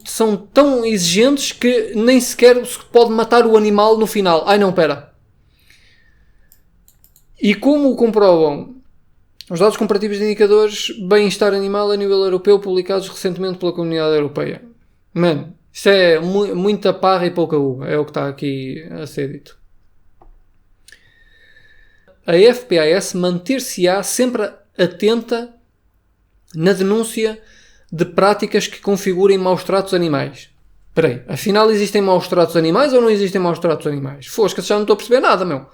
são tão exigentes que nem sequer se pode matar o animal no final. Ai não, pera. E como comprovam os dados comparativos de indicadores bem-estar animal a nível europeu publicados recentemente pela Comunidade Europeia? Mano, isto é muita parra e pouca uva, é o que está aqui a ser dito. A FPAS manter-se-á sempre atenta na denúncia de práticas que configurem maus-tratos animais. Espera aí, afinal existem maus-tratos animais ou não existem maus-tratos animais? Fosca, já não estou a perceber nada, meu.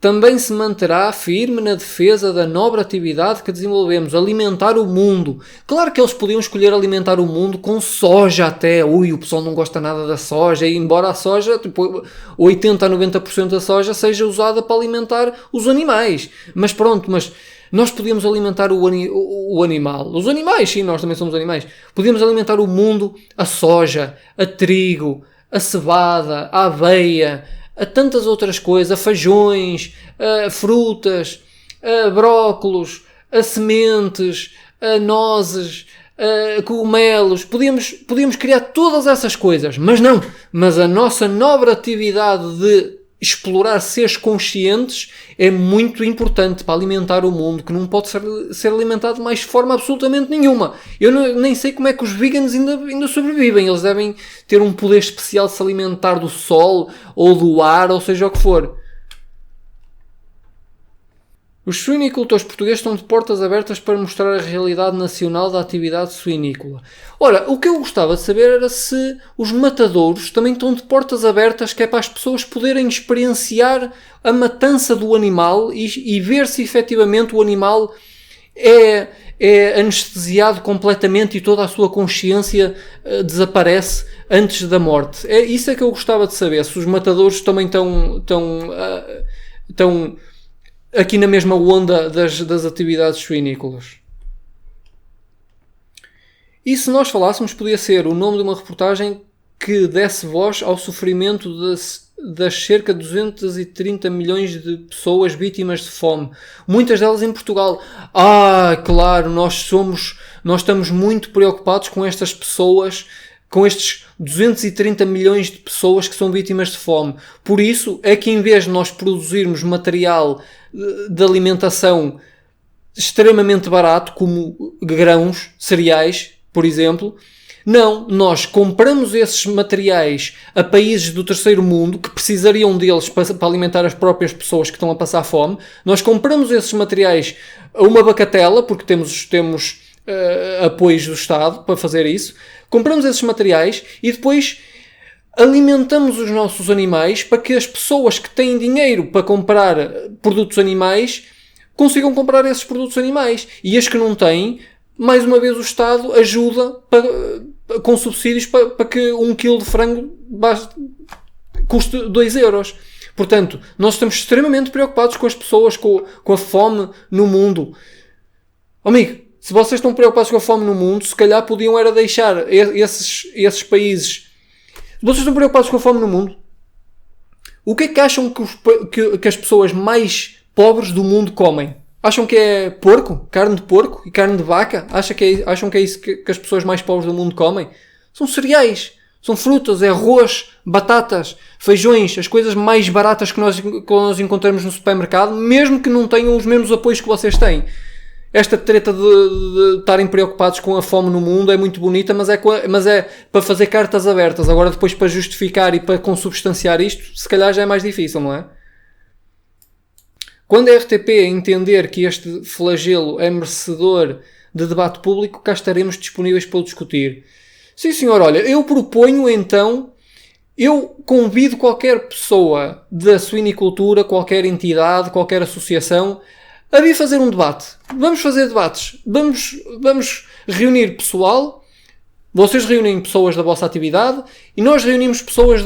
Também se manterá firme na defesa da nobre atividade que desenvolvemos, alimentar o mundo. Claro que eles podiam escolher alimentar o mundo com soja até. Ui, o pessoal não gosta nada da soja, e embora a soja, tipo, 80 a 90% da soja seja usada para alimentar os animais. Mas pronto, mas nós podíamos alimentar o animal. Os animais, sim, nós também somos animais. Podíamos alimentar o mundo a soja, a trigo, a cevada, a aveia, a tantas outras coisas, a feijões, a frutas, a brócolos, a sementes, a nozes, a cogumelos. Podíamos criar todas essas coisas, mas não. Mas a nossa nobre atividade de explorar seres conscientes é muito importante para alimentar o mundo, que não pode ser alimentado de mais forma absolutamente nenhuma. Eu nem sei como é que os veganos ainda sobrevivem. Eles devem ter um poder especial de se alimentar do sol ou do ar, ou seja o que for. Os suinicultores portugueses estão de portas abertas para mostrar a realidade nacional da atividade suinícola. Ora, o que eu gostava de saber era se os matadouros também estão de portas abertas, que é para as pessoas poderem experienciar a matança do animal e ver se efetivamente o animal é anestesiado completamente e toda a sua consciência desaparece antes da morte. Isso é que eu gostava de saber, se os matadouros também estão aqui na mesma onda das atividades suinícolas. E se nós falássemos, podia ser o nome de uma reportagem que desse voz ao sofrimento das cerca de 230 milhões de pessoas vítimas de fome. Muitas delas em Portugal. Claro, nós estamos muito preocupados com estas pessoas, com estes 230 milhões de pessoas que são vítimas de fome. Por isso é que em vez de nós produzirmos material de alimentação extremamente barato, como grãos, cereais, por exemplo, não, nós compramos esses materiais a países do terceiro mundo que precisariam deles para alimentar as próprias pessoas que estão a passar fome. Nós compramos esses materiais a uma bacatela, porque temos apoios do Estado para fazer isso. Compramos esses materiais e depois alimentamos os nossos animais para que as pessoas que têm dinheiro para comprar produtos animais consigam comprar esses produtos animais. E as que não têm, mais uma vez o Estado ajuda com subsídios para que 1 kg de frango custe 2 euros. Portanto, nós estamos extremamente preocupados com as pessoas, com a fome no mundo. Amigo, se vocês estão preocupados com a fome no mundo, se calhar podiam era deixar esses países. Se vocês estão preocupados com a fome no mundo, o que é que acham que as pessoas mais pobres do mundo comem? Acham que é porco? Carne de porco e carne de vaca? Acham que é isso que as pessoas mais pobres do mundo comem? São cereais, são frutas, é arroz, batatas, feijões, as coisas mais baratas que nós encontramos no supermercado, mesmo que não tenham os mesmos apoios que vocês têm. Esta treta de estarem preocupados com a fome no mundo é muito bonita, mas é para fazer cartas abertas. Agora depois para justificar e para consubstanciar isto, se calhar já é mais difícil, não é? Quando a RTP entender que este flagelo é merecedor de debate público, cá estaremos disponíveis para o discutir. Sim senhor, olha, eu proponho então, eu convido qualquer pessoa da suinicultura, qualquer entidade, qualquer associação, a vir fazer um debate. Vamos fazer debates. Vamos reunir pessoal. Vocês reúnem pessoas da vossa atividade e nós reunimos pessoas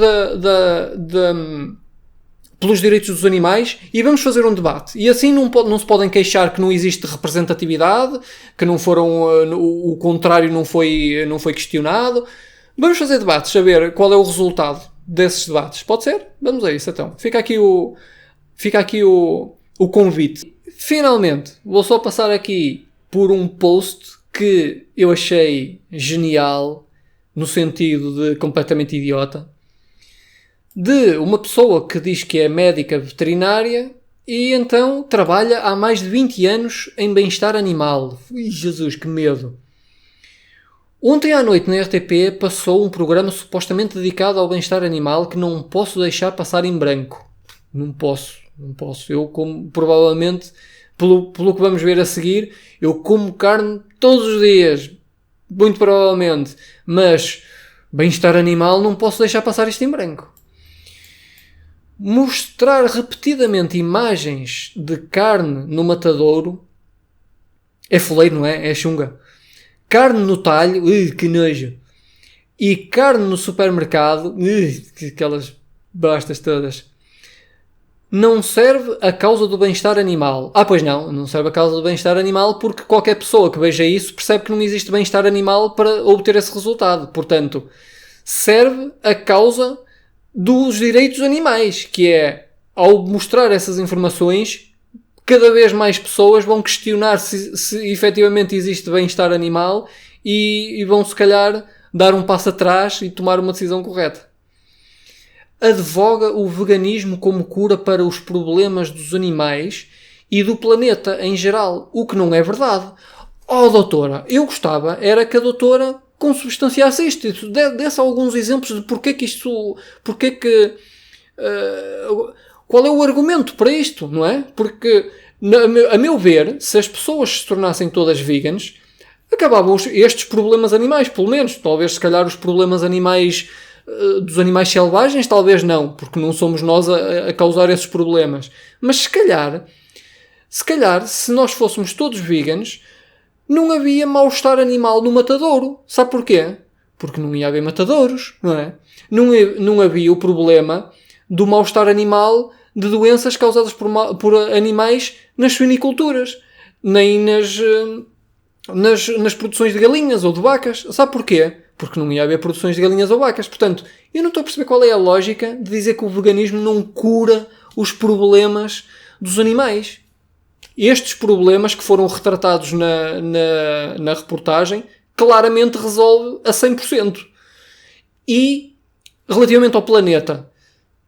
pelos direitos dos animais e vamos fazer um debate. E assim não se podem queixar que não existe representatividade, que não foram, o contrário não foi questionado. Vamos fazer debates, saber qual é o resultado desses debates. Pode ser? Vamos a isso então. Fica aqui o convite. Finalmente, vou só passar aqui por um post que eu achei genial, no sentido de completamente idiota, de uma pessoa que diz que é médica veterinária e então trabalha há mais de 20 anos em bem-estar animal. Ui, Jesus, que medo! Ontem à noite na RTP passou um programa supostamente dedicado ao bem-estar animal que não posso deixar passar em branco. Não posso. Eu como, provavelmente, pelo que vamos ver a seguir, eu como carne todos os dias. Muito provavelmente. Mas bem-estar animal não posso deixar passar isto em branco. Mostrar repetidamente imagens de carne no matadouro é foleiro, não é? É chunga. Carne no talho, que nojo. E carne no supermercado, aquelas bastas todas. Não serve a causa do bem-estar animal. Pois não serve a causa do bem-estar animal porque qualquer pessoa que veja isso percebe que não existe bem-estar animal para obter esse resultado. Portanto, serve a causa dos direitos animais, que é, ao mostrar essas informações, cada vez mais pessoas vão questionar se efetivamente existe bem-estar animal e vão, se calhar, dar um passo atrás e tomar uma decisão correta. Advoga o veganismo como cura para os problemas dos animais e do planeta em geral, o que não é verdade. Doutora, eu gostava era que a doutora consubstanciasse isto, desse alguns exemplos de qual é o argumento para isto, não é? Porque, a meu ver, se as pessoas se tornassem todas veganas, acabavam estes problemas animais, pelo menos. Talvez, se calhar, os problemas animais dos animais selvagens, talvez não, porque não somos nós a causar esses problemas. Mas se calhar, se nós fôssemos todos veganos, não havia mal-estar animal no matadouro. Sabe porquê? Porque não ia haver matadouros, não é? Não havia o problema do mal-estar animal de doenças causadas por animais nas suiniculturas, nem nas produções de galinhas ou de vacas. Sabe porquê? Porque não ia haver produções de galinhas ou vacas. Portanto, eu não estou a perceber qual é a lógica de dizer que o veganismo não cura os problemas dos animais. Estes problemas que foram retratados na reportagem claramente resolve a 100%. E, relativamente ao planeta,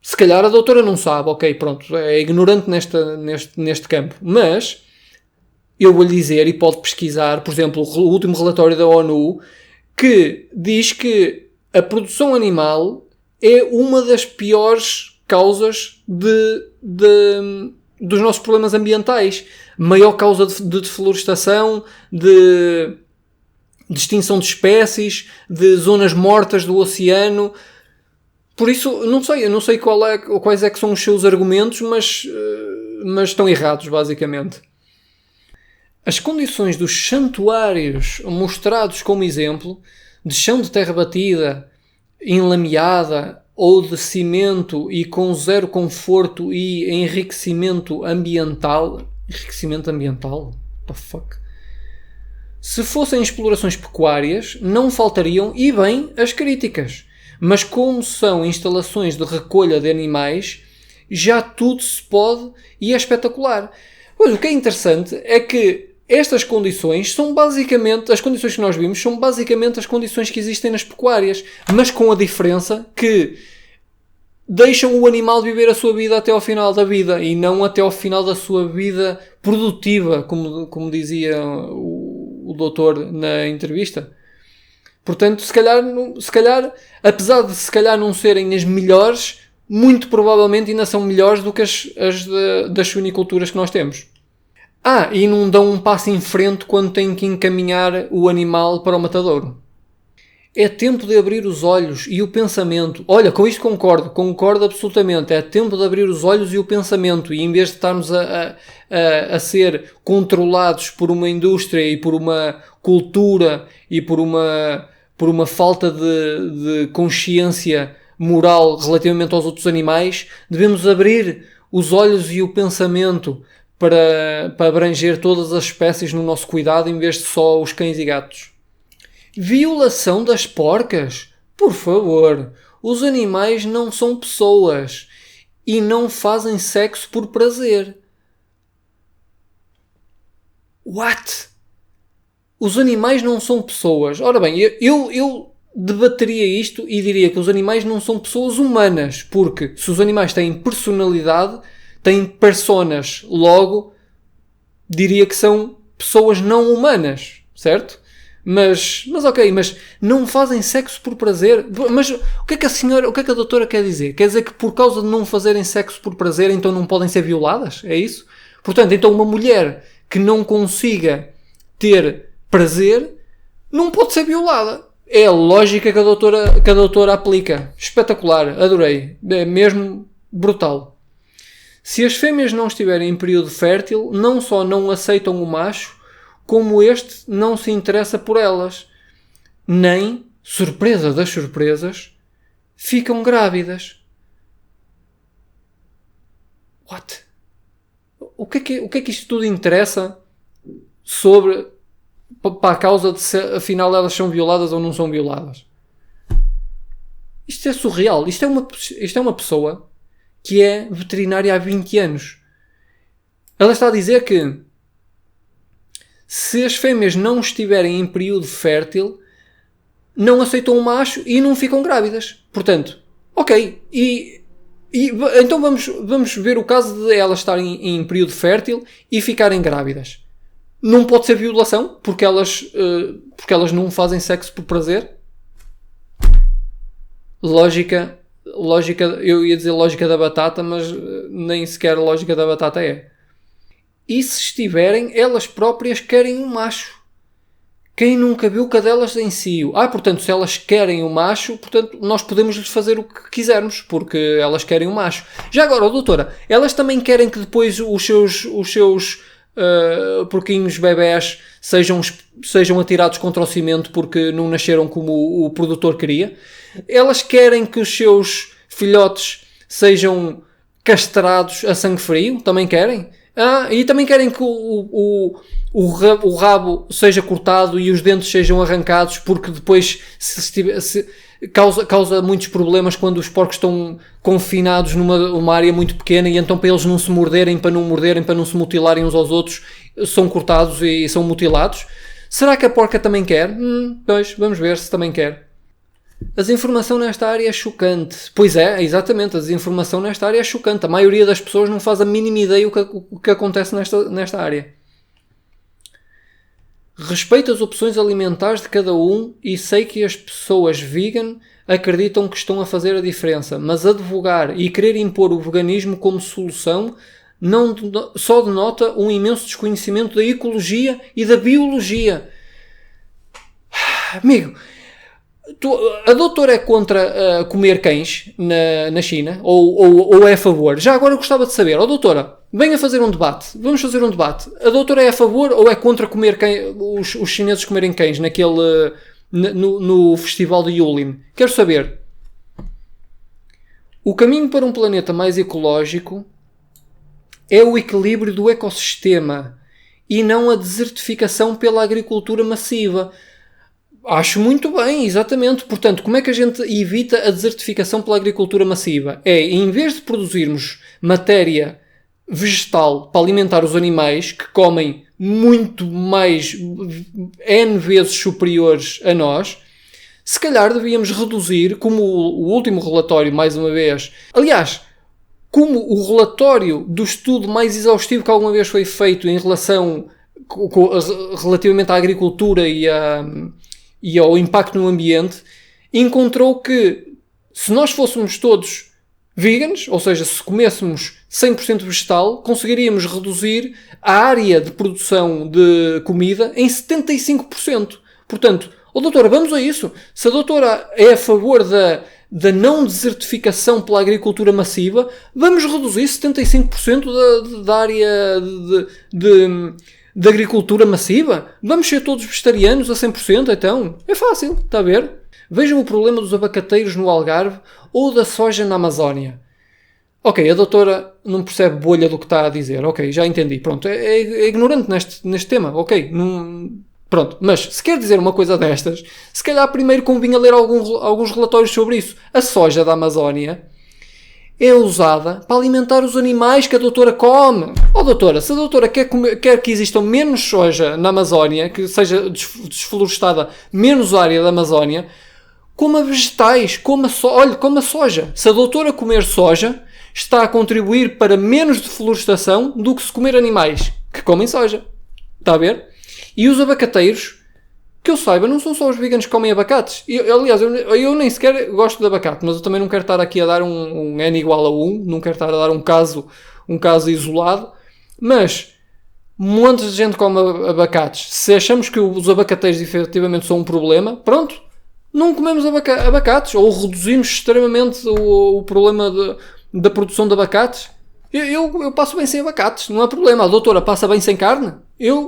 se calhar a doutora não sabe, ok, pronto, é ignorante neste campo, mas eu vou-lhe dizer, e pode pesquisar, por exemplo, o último relatório da ONU, que diz que a produção animal é uma das piores causas dos nossos problemas ambientais. Maior causa de deflorestação, de extinção de espécies, de zonas mortas do oceano. Por isso, eu não sei quais é que são os seus argumentos, mas estão errados, basicamente. As condições dos santuários mostrados como exemplo, de chão de terra batida, enlameada ou de cimento e com zero conforto e enriquecimento ambiental... Enriquecimento ambiental? What the fuck? Se fossem explorações pecuárias, não faltariam, e bem, as críticas. Mas como são instalações de recolha de animais, já tudo se pode e é espetacular. Pois o que é interessante é que estas condições são basicamente, as condições que nós vimos são basicamente as condições que existem nas pecuárias, mas com a diferença que deixam o animal viver a sua vida até ao final da vida e não até ao final da sua vida produtiva, como dizia o doutor na entrevista. Portanto, se calhar, apesar de se calhar não serem as melhores, muito provavelmente ainda são melhores do que as das suiniculturas que nós temos. E não dão um passo em frente quando têm que encaminhar o animal para o matadouro. É tempo de abrir os olhos e o pensamento. Olha, com isto concordo absolutamente. É tempo de abrir os olhos e o pensamento. E em vez de estarmos a ser controlados por uma indústria e por uma cultura e por uma falta de consciência moral relativamente aos outros animais, devemos abrir os olhos e o pensamento para abranger todas as espécies no nosso cuidado em vez de só os cães e gatos. Violação das porcas? Por favor, os animais não são pessoas e não fazem sexo por prazer. What? os animais não são pessoas. Ora bem, eu debateria isto e diria que os animais não são pessoas humanas, porque se os animais têm personalidade, têm personas, logo diria que são pessoas não humanas, certo? Mas ok, mas não fazem sexo por prazer. Mas o que é que a doutora quer dizer? Quer dizer que por causa de não fazerem sexo por prazer, então não podem ser violadas? É isso? Portanto, então uma mulher que não consiga ter prazer não pode ser violada. É a lógica que a doutora aplica. Espetacular, adorei. É mesmo brutal. Se as fêmeas não estiverem em período fértil, não só não aceitam o macho, como este não se interessa por elas. Nem, surpresa das surpresas, ficam grávidas. What? O que é que isto tudo interessa sobre... para a causa de se afinal elas são violadas ou não são violadas? Isto é surreal. Isto é uma pessoa que é veterinária há 20 anos. Ela está a dizer que se as fêmeas não estiverem em período fértil, não aceitam o macho e não ficam grávidas. Portanto, ok. Então vamos ver o caso de elas estarem em período fértil e ficarem grávidas. Não pode ser violação porque elas não fazem sexo por prazer? Lógica, eu ia dizer lógica da batata, mas nem sequer a lógica da batata é. E se estiverem, elas próprias querem um macho. Quem nunca viu cadelas em cio? Portanto, se elas querem um macho, portanto, nós podemos lhes fazer o que quisermos, porque elas querem um macho. Já agora, doutora, elas também querem que depois os seus porquinhos bebés sejam atirados contra o cimento porque não nasceram como o produtor queria? Elas querem que os seus filhotes sejam castrados a sangue frio? Também querem? E também querem que o rabo seja cortado e os dentes sejam arrancados porque depois causa muitos problemas quando os porcos estão confinados numa área muito pequena e então para eles não se morderem, para não se mutilarem uns aos outros, são cortados e são mutilados. Será que a porca também quer? Pois, vamos ver se também quer. A desinformação nesta área é chocante. Pois é, exatamente, a desinformação nesta área é chocante. A maioria das pessoas não faz a mínima ideia o que acontece nesta área. Respeito as opções alimentares de cada um e sei que as pessoas vegan acreditam que estão a fazer a diferença, mas advogar e querer impor o veganismo como solução só denota um imenso desconhecimento da ecologia e da biologia. Amigo, a doutora é contra comer cães na China? Ou é a favor? Já agora eu gostava de saber. Doutora, venha fazer um debate. Vamos fazer um debate. A doutora é a favor ou é contra comer os chineses comerem cães no festival de Yulin? Quero saber. O caminho para um planeta mais ecológico é o equilíbrio do ecossistema e não a desertificação pela agricultura massiva. Acho muito bem, exatamente. Portanto, como é que a gente evita a desertificação pela agricultura massiva? Em vez de produzirmos matéria vegetal para alimentar os animais, que comem muito mais, N vezes superiores a nós, se calhar devíamos reduzir, como o último relatório, mais uma vez. Aliás, como o relatório do estudo mais exaustivo que alguma vez foi feito em relativamente à agricultura e ao impacto no ambiente, encontrou que se nós fôssemos todos veganos, ou seja, se comêssemos 100% vegetal, conseguiríamos reduzir a área de produção de comida em 75%. Portanto, doutora, vamos a isso. Se a doutora é a favor da não desertificação pela agricultura massiva, vamos reduzir 75% da área de agricultura massiva? Vamos ser todos vegetarianos a 100%, então? É fácil, está a ver? Vejam o problema dos abacateiros no Algarve ou da soja na Amazónia. Ok, a doutora não percebe bolha do que está a dizer. Ok, já entendi. Pronto, é ignorante neste tema. Ok, pronto. Mas se quer dizer uma coisa destas, se calhar primeiro convinha ler alguns relatórios sobre isso. A soja da Amazónia é usada para alimentar os animais que a doutora come. Oh doutora, se a doutora quer que existam menos soja na Amazónia, que seja desflorestada menos área da Amazónia, coma vegetais, coma soja. Se a doutora comer soja, está a contribuir para menos deflorestação do que se comer animais que comem soja. Está a ver? E os abacateiros, que eu saiba, não são só os veganos que comem abacates. Aliás, eu nem sequer gosto de abacate, mas eu também não quero estar aqui a dar um N igual a 1, não quero estar a dar um caso isolado, mas montes de gente come abacates. Se achamos que os abacateiros efetivamente são um problema, pronto, não comemos abacates, ou reduzimos extremamente o problema da produção de abacates. Eu passo bem sem abacates, não há problema. A doutora passa bem sem carne,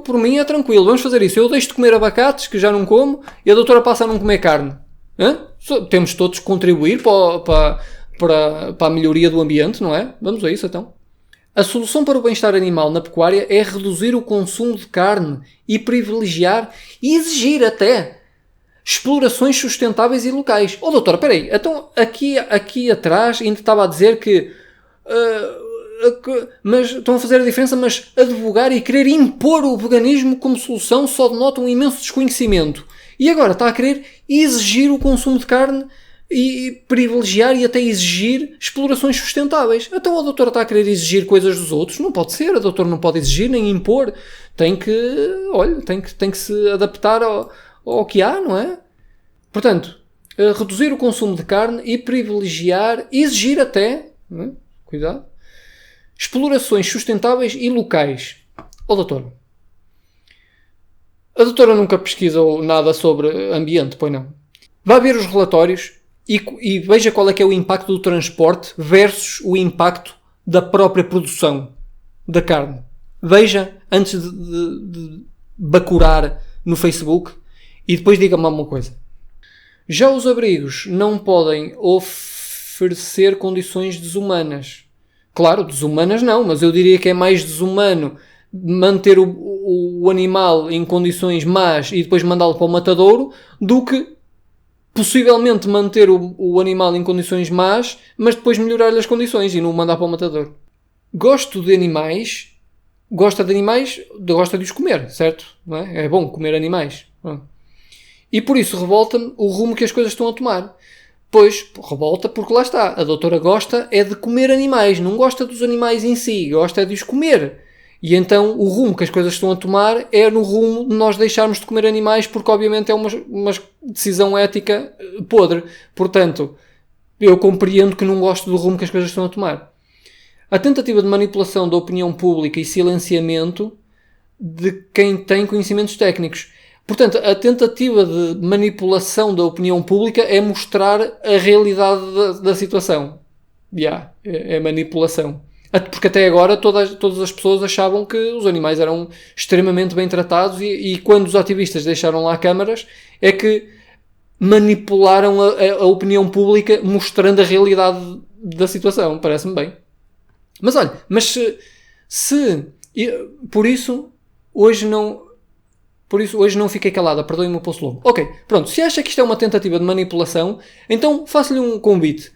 por mim é tranquilo, vamos fazer isso. Eu deixo de comer abacates, que já não como, e a doutora passa a não comer carne. Temos todos que contribuir para a melhoria do ambiente, não é? Vamos a isso então. A solução para o bem-estar animal na pecuária é reduzir o consumo de carne e privilegiar e exigir até explorações sustentáveis e locais. Oh doutora, espera aí, então aqui atrás ainda estava a dizer que mas estão a fazer a diferença, mas advogar e querer impor o veganismo como solução só denota um imenso desconhecimento. E agora está a querer exigir o consumo de carne e privilegiar e até exigir explorações sustentáveis. Então a doutora está a querer exigir coisas dos outros? Não pode ser, a doutora não pode exigir nem impor. Tem que se adaptar ao que há, não é? Portanto, reduzir o consumo de carne e privilegiar, exigir até, não é? Cuidado, explorações sustentáveis e locais. Oh doutora, a doutora nunca pesquisou nada sobre ambiente, pois não? Vá ver os relatórios e veja qual é que é o impacto do transporte versus o impacto da própria produção da carne. Veja antes de bacurar no Facebook e depois diga-me uma coisa. Já os abrigos não podem oferecer condições desumanas. Claro, desumanas não, mas eu diria que é mais desumano manter o animal em condições más e depois mandá-lo para o matadouro do que possivelmente manter o animal em condições más, mas depois melhorar-lhe as condições e não o mandar para o matadouro. Gosta de animais, gosta de os comer, certo? Não é? É bom comer animais. E por isso revolta-me o rumo que as coisas estão a tomar. Pois, revolta porque lá está, a doutora gosta é de comer animais, não gosta dos animais em si, gosta é de os comer. E então o rumo que as coisas estão a tomar é no rumo de nós deixarmos de comer animais, porque obviamente é uma decisão ética podre. Portanto, eu compreendo que não gosto do rumo que as coisas estão a tomar. A tentativa de manipulação da opinião pública e silenciamento de quem tem conhecimentos técnicos. Portanto, a tentativa de manipulação da opinião pública é mostrar a realidade da situação. É manipulação. Porque até agora todas as pessoas achavam que os animais eram extremamente bem tratados e quando os ativistas deixaram lá câmaras é que manipularam a opinião pública mostrando a realidade da situação. Parece-me bem. Mas olha, por isso hoje não fiquei calada, perdoe-me o poço longo. Ok, pronto, se acha que isto é uma tentativa de manipulação, então faço-lhe um convite.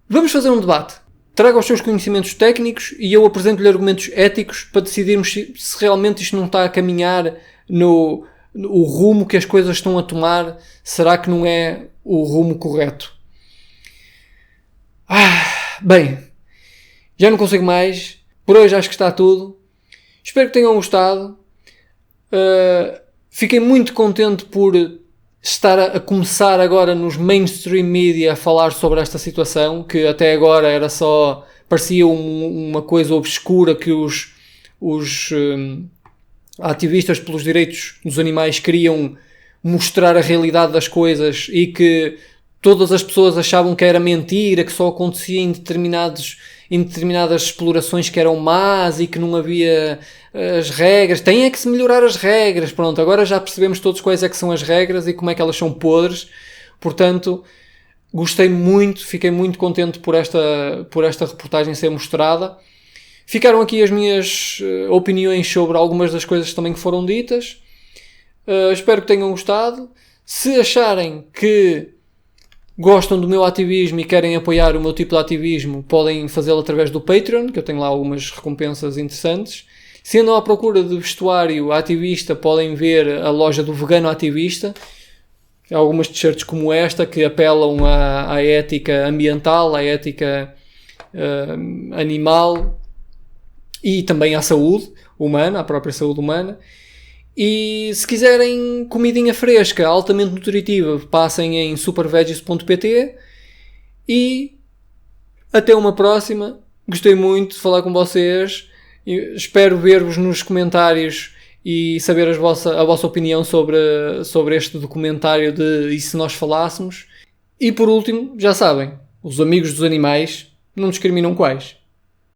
Vamos fazer um debate. Traga os seus conhecimentos técnicos e eu apresento-lhe argumentos éticos para decidirmos se realmente isto não está a caminhar no rumo que as coisas estão a tomar. Será que não é o rumo correto? Bem, já não consigo mais. Por hoje acho que está tudo. Espero que tenham gostado. Fiquei muito contente por estar a começar agora nos mainstream media a falar sobre esta situação, que até agora era só, parecia uma coisa obscura que os ativistas pelos direitos dos animais queriam mostrar a realidade das coisas e que todas as pessoas achavam que era mentira, que só acontecia em determinadas explorações que eram más e que não havia as regras. Tem é que se melhorar as regras. Pronto, agora já percebemos todos quais é que são as regras e como é que elas são podres. Portanto, gostei muito, fiquei muito contente por esta reportagem ser mostrada. Ficaram aqui as minhas opiniões sobre algumas das coisas também que foram ditas. Espero que tenham gostado. Se acharem que gostam do meu ativismo e querem apoiar o meu tipo de ativismo, podem fazê-lo através do Patreon, que eu tenho lá algumas recompensas interessantes. Se andam à procura de vestuário ativista, podem ver a loja do Vegano Ativista. Algumas t-shirts como esta, que apelam à ética ambiental, à ética animal e também à saúde humana, à própria saúde humana. E se quiserem comidinha fresca, altamente nutritiva, passem em superveggies.pt e até uma próxima. Gostei muito de falar com vocês. Espero ver-vos nos comentários e saber a vossa opinião sobre este documentário de E Se Nós Falássemos. E por último, já sabem, os amigos dos animais não discriminam quais.